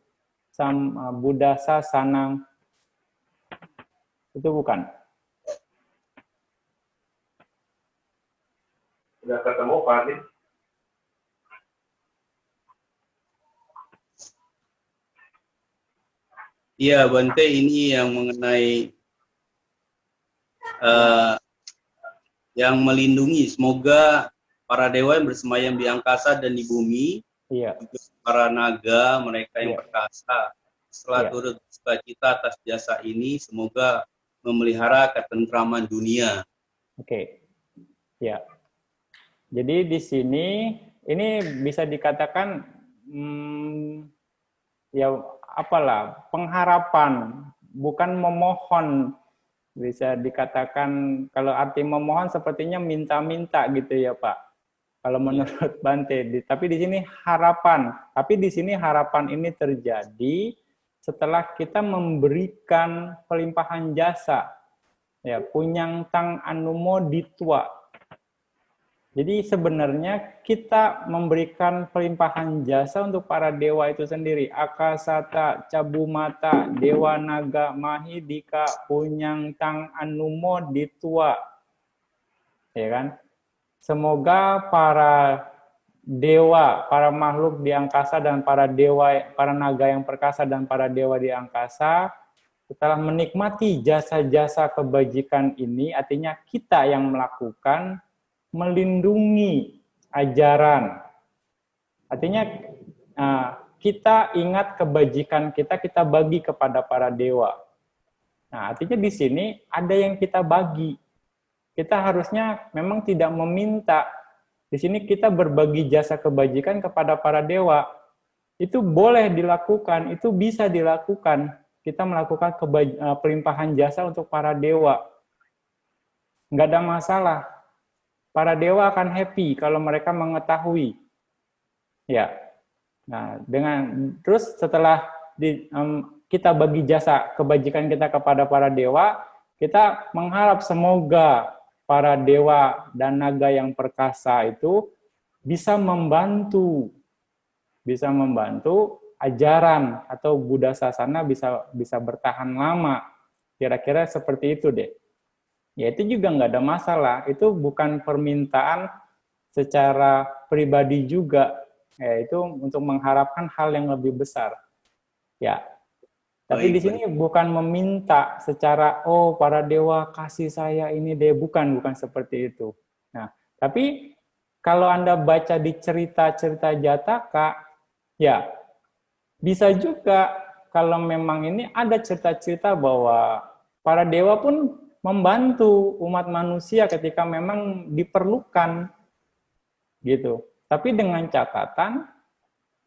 sam budasa sanang. Itu bukan? Sudah ketemu Pak Adi? Iya Bante, ini yang mengenai yang melindungi, semoga para dewa yang bersemayam di angkasa dan di bumi, para naga, mereka yang perkasa, setelah turut sukacita atas jasa ini, semoga memelihara ketentraman dunia. Oke, ya. Jadi di sini ini bisa dikatakan ya apalah pengharapan, bukan memohon. Bisa dikatakan kalau arti memohon sepertinya minta-minta gitu ya Pak. Kalau menurut Bante, tapi di sini harapan. Tapi di sini harapan ini terjadi setelah kita memberikan pelimpahan jasa. Ya, punyang tang anumo ditua. Jadi sebenarnya kita memberikan pelimpahan jasa untuk para dewa itu sendiri. Akasata, cabumata, dewa naga, mahidika, punyang tang anumo ditua. Ya kan? Semoga para dewa, para makhluk di angkasa dan para dewa, para naga yang perkasa dan para dewa di angkasa setelah menikmati jasa-jasa kebajikan ini, artinya kita yang melakukan, melindungi ajaran. Artinya kita ingat kebajikan kita bagi kepada para dewa. Nah, artinya di sini ada yang kita bagi. Kita harusnya memang tidak meminta. Di sini kita berbagi jasa kebajikan kepada para dewa. Itu boleh dilakukan, itu bisa dilakukan. Kita melakukan pelimpahan jasa untuk para dewa. Nggak ada masalah. Para dewa akan happy kalau mereka mengetahui. Ya. Nah, terus setelah kita bagi jasa kebajikan kita kepada para dewa, kita mengharap semoga para dewa dan naga yang perkasa itu bisa membantu ajaran atau Buddha Sasana bisa bertahan lama. Kira-kira seperti itu deh. ya itu juga nggak ada masalah. Itu bukan permintaan secara pribadi juga, ya itu untuk mengharapkan hal yang lebih besar. Ya, tapi di sini bukan meminta secara para dewa kasih saya ini deh, bukan seperti itu. Nah, tapi kalau Anda baca di cerita-cerita Jataka, ya bisa juga kalau memang ini ada cerita-cerita bahwa para dewa pun membantu umat manusia ketika memang diperlukan, gitu. Tapi dengan catatan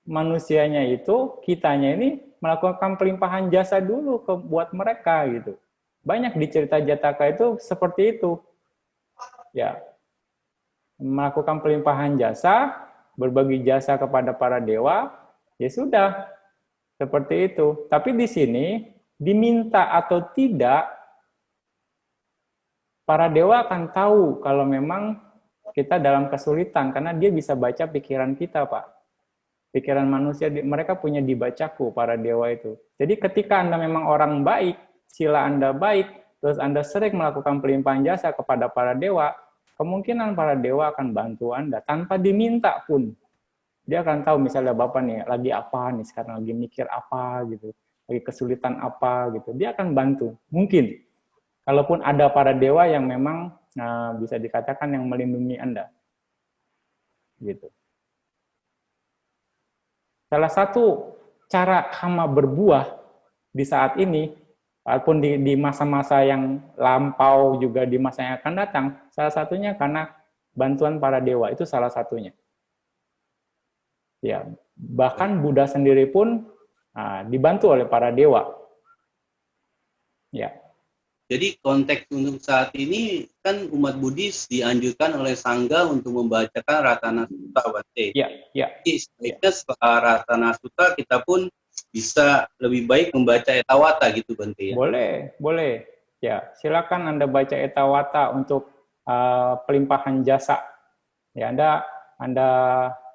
manusianya itu, kitanya ini melakukan pelimpahan jasa dulu buat mereka, gitu. Banyak di cerita Jataka itu seperti itu. Ya, melakukan pelimpahan jasa, berbagi jasa kepada para dewa, ya sudah, seperti itu. Tapi di sini, diminta atau tidak, para dewa akan tahu kalau memang kita dalam kesulitan, karena dia bisa baca pikiran kita, Pak. Pikiran manusia, mereka punya dibacaku, para dewa itu. Jadi ketika Anda memang orang baik, sila Anda baik, terus Anda sering melakukan pelimpahan jasa kepada para dewa, kemungkinan para dewa akan bantu Anda tanpa diminta pun. Dia akan tahu misalnya Bapak nih lagi apa nih sekarang, lagi mikir apa gitu, lagi kesulitan apa gitu. Dia akan bantu. Mungkin kalaupun ada para dewa yang memang bisa dikatakan yang melindungi Anda. Gitu. Salah satu cara hama berbuah di saat ini, walaupun di masa-masa yang lampau juga di masa yang akan datang, salah satunya karena bantuan para dewa, itu salah satunya. Ya, bahkan Buddha sendiri pun dibantu oleh para dewa. Ya. Jadi konteks untuk saat ini kan umat Buddhis dianjurkan oleh Sangha untuk membacakan Ratana Sutta, Bante. Ya, ya. Jadi sebaiknya setelah Ratana Sutta kita pun bisa lebih baik membaca Etawata gitu, Bante. Ya? Boleh. Ya, silakan Anda baca Etawata untuk pelimpahan jasa. Ya, Anda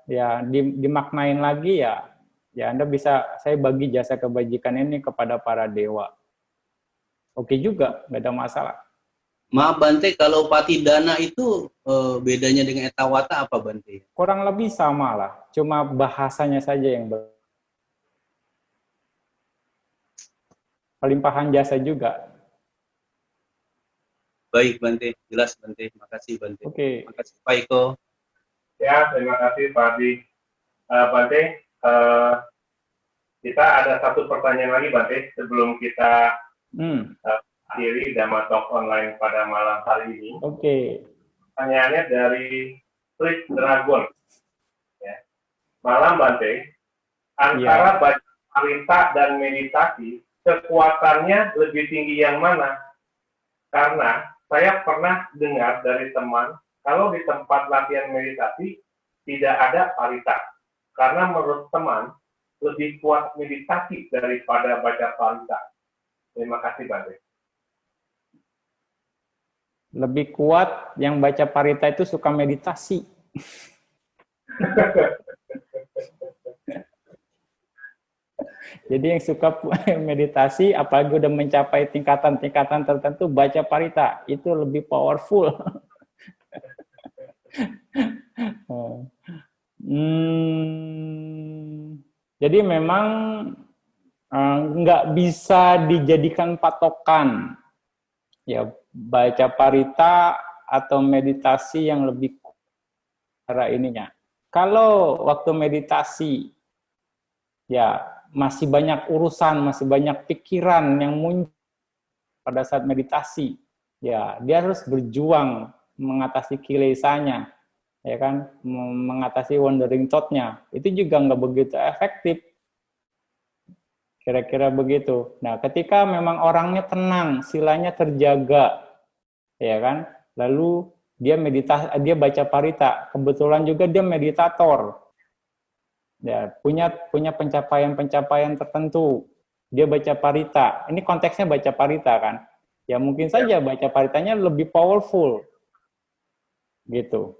ya dimaknain lagi ya Anda bisa, saya bagi jasa kebajikan ini kepada para dewa. Oke juga, nggak ada masalah. Maaf Bante, kalau Patidana itu bedanya dengan Etawata apa Bante? Kurang lebih sama lah, cuma bahasanya saja yang pelimpahan jasa juga. Baik Bante, jelas Bante. Makasih Bante. Oke. Makasih Pak Iko. Ya, terima kasih Pak Adi. Bante, kita ada satu pertanyaan lagi Bante sebelum kita akhiri Dhamma Talk online pada malam hari ini. Oke. Pertanyaannya dari Chris Dragon. Ya. Malam Bante, antara baca parita dan meditasi, kekuatannya lebih tinggi yang mana? Karena saya pernah dengar dari teman, kalau di tempat latihan meditasi tidak ada parita. Karena menurut teman, lebih kuat meditasi daripada baca parita. Terima kasih, Bante. Lebih kuat yang baca parita itu suka meditasi. Jadi yang suka meditasi, apalagi udah mencapai tingkatan-tingkatan tertentu, baca parita itu lebih powerful. Jadi memang nggak bisa dijadikan patokan ya baca parita atau meditasi yang lebih cara ininya. Kalau waktu meditasi ya masih banyak urusan, masih banyak pikiran yang muncul pada saat meditasi, ya dia harus berjuang mengatasi kilesanya, ya kan, mengatasi wandering thought-nya. Itu juga nggak begitu efektif. Kira-kira begitu. Nah, ketika memang orangnya tenang, silanya terjaga, ya kan, lalu dia meditasi, dia baca parita. Kebetulan juga dia meditator, ya punya pencapaian-pencapaian tertentu. Dia baca parita. Ini konteksnya baca parita kan? Ya mungkin saja baca paritanya lebih powerful, gitu.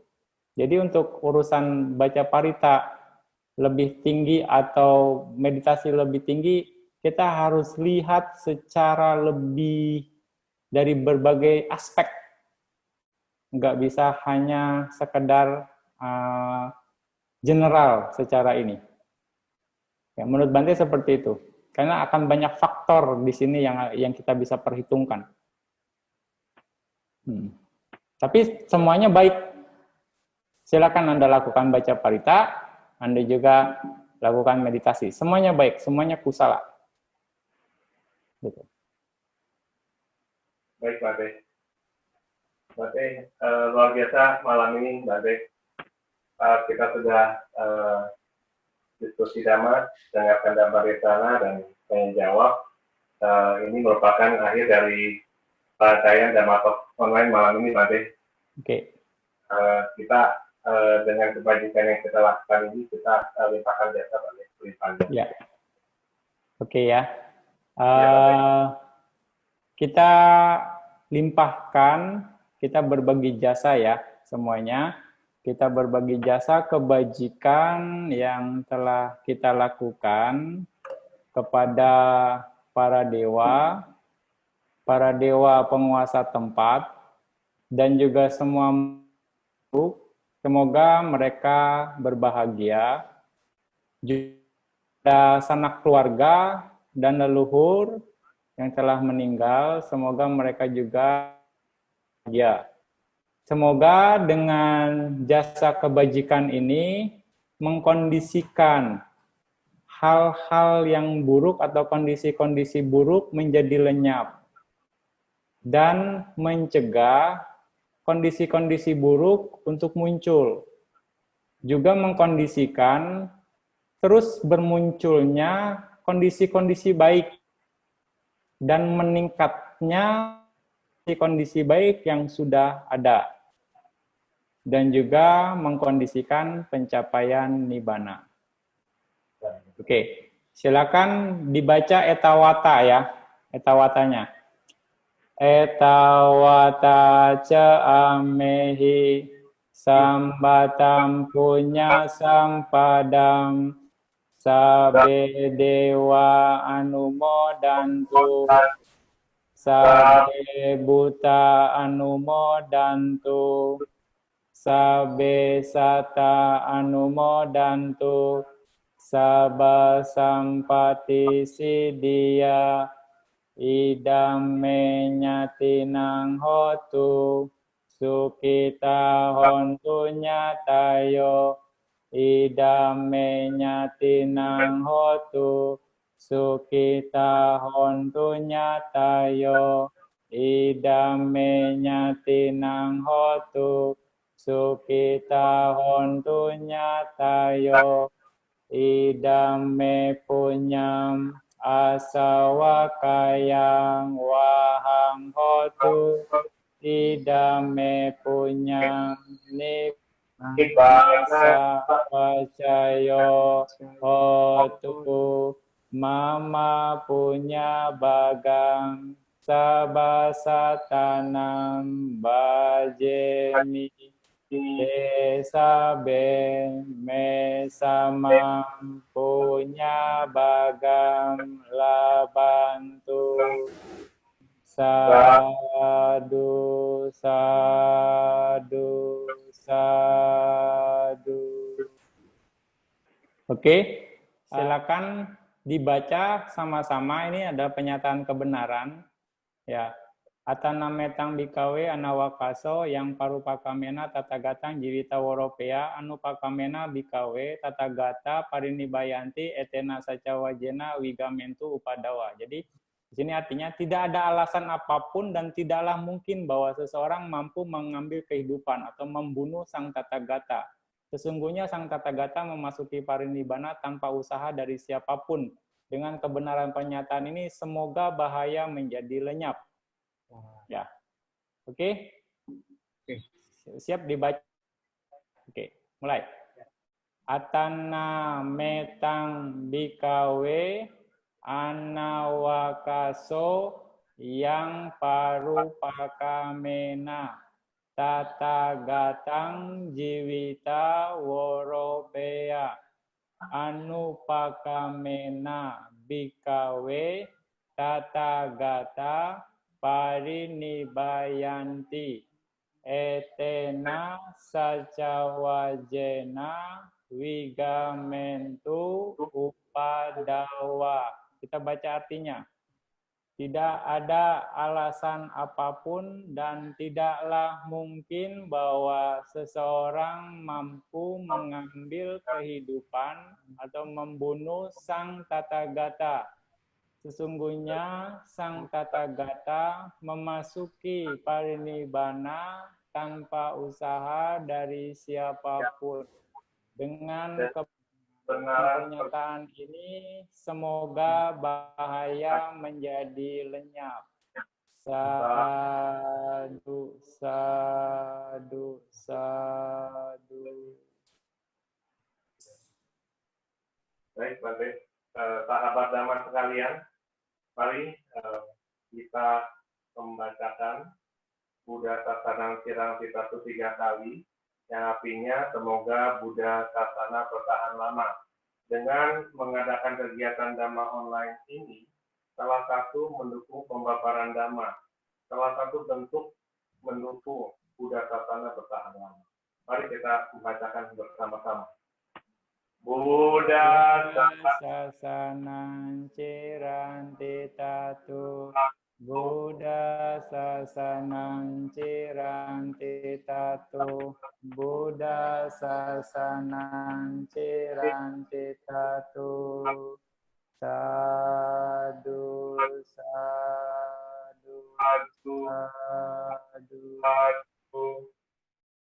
Jadi untuk urusan baca parita lebih tinggi atau meditasi lebih tinggi, kita harus lihat secara lebih dari berbagai aspek nggak bisa hanya sekedar general secara ini. Ya, menurut Bante seperti itu. Karena akan banyak faktor di sini yang kita bisa perhitungkan. Tapi semuanya baik. Silakan Anda lakukan baca parita, Anda juga lakukan meditasi. Semuanya baik, semuanya kusala. Gitu. Baik, Bante. Bante, luar biasa malam ini, Bante. Kita sudah diskusi Dhamma, dengarkan Dhamma Retana dan tanya jawab. Ini merupakan akhir dari rangkaian Dhamma Talk online malam ini, Bante. Oke. Kita dengan kebajikan yang kita lakukan ini, kita limpahkan jasa, Bante. Ya. Oke ya. Kita limpahkan, kita berbagi jasa ya semuanya. Kita berbagi jasa kebajikan yang telah kita lakukan kepada para dewa penguasa tempat, dan juga semua makhluk. Semoga mereka berbahagia, juga sanak keluarga dan leluhur yang telah meninggal, semoga mereka juga bahagia. Semoga dengan jasa kebajikan ini mengkondisikan hal-hal yang buruk atau kondisi-kondisi buruk menjadi lenyap dan mencegah kondisi-kondisi buruk untuk muncul. Juga mengkondisikan terus bermunculnya kondisi-kondisi baik dan meningkatnya kondisi baik yang sudah ada. Dan juga mengkondisikan pencapaian nibbana. Oke, silakan dibaca etawata ya, etawatanya. Etawata ca amehi sambatam punya sampadam sabe dewa anumodantu sabe buta anumodantu sabe sata anumodantu sabba sampati siddhya idam menyatinang hotu sukita hontu nyatayo idam menyatinang hotu sukita hontu nyatayo idam menyatinang hotu sukita hontu nyatayo idam me punyam asawakayang wahang hotu idam me punyam nikmasa pacayo hotu mama punya bagang sabasatanam bajemi desa ben me samam punya bagam labantu sadu sadu sadu. Oke, silakan dibaca sama-sama. Ini ada pernyataan kebenaran ya. Atanametang bikawe anawakaso yang parupakamena tatagatang jiwita waropea anupakamena bikawe tatagata parinibayanti etena sacawajena wigamentu upadawa. Jadi di sini artinya tidak ada alasan apapun dan tidaklah mungkin bahwa seseorang mampu mengambil kehidupan atau membunuh sang tatagata. Sesungguhnya sang tatagata memasuki parinibbana tanpa usaha dari siapapun. Dengan kebenaran pernyataan ini semoga bahaya menjadi lenyap. Ya, oke. Siap dibaca. Oke, mulai. Atana metang bikawe anawakaso yang parupakamena tatagatang jiwita waropea anupakamena bikawe tatagata parinibayanti etena sacawajena wigamentu upadawa. Kita baca artinya. Tidak ada alasan apapun dan tidaklah mungkin bahwa seseorang mampu mengambil kehidupan atau membunuh Sang Tathagata. Sesungguhnya Sang Tathagata memasuki parinibbana tanpa usaha dari siapapun. Dengan pernyataan ini, semoga bahaya menjadi lenyap. Sadu, sadu, sadu. Baik, Bante. Sahabat Dhamma sekalian, mari kita membacakan Buddha Sasanang Cirang Citatu 3 kali, yang artinya semoga Buddha Sasana bertahan lama. Dengan mengadakan kegiatan Dhamma online ini, salah satu mendukung pemaparan Dhamma, salah satu bentuk mendukung Buddha Sasana bertahan lama. Mari kita membacakan bersama-sama. Buddha Sasanang Cirang Citatu, Buddha Sasanang Cirang Citatu, Buddha Sasanang Cirang Citatu. Sadu, sadu, sadu.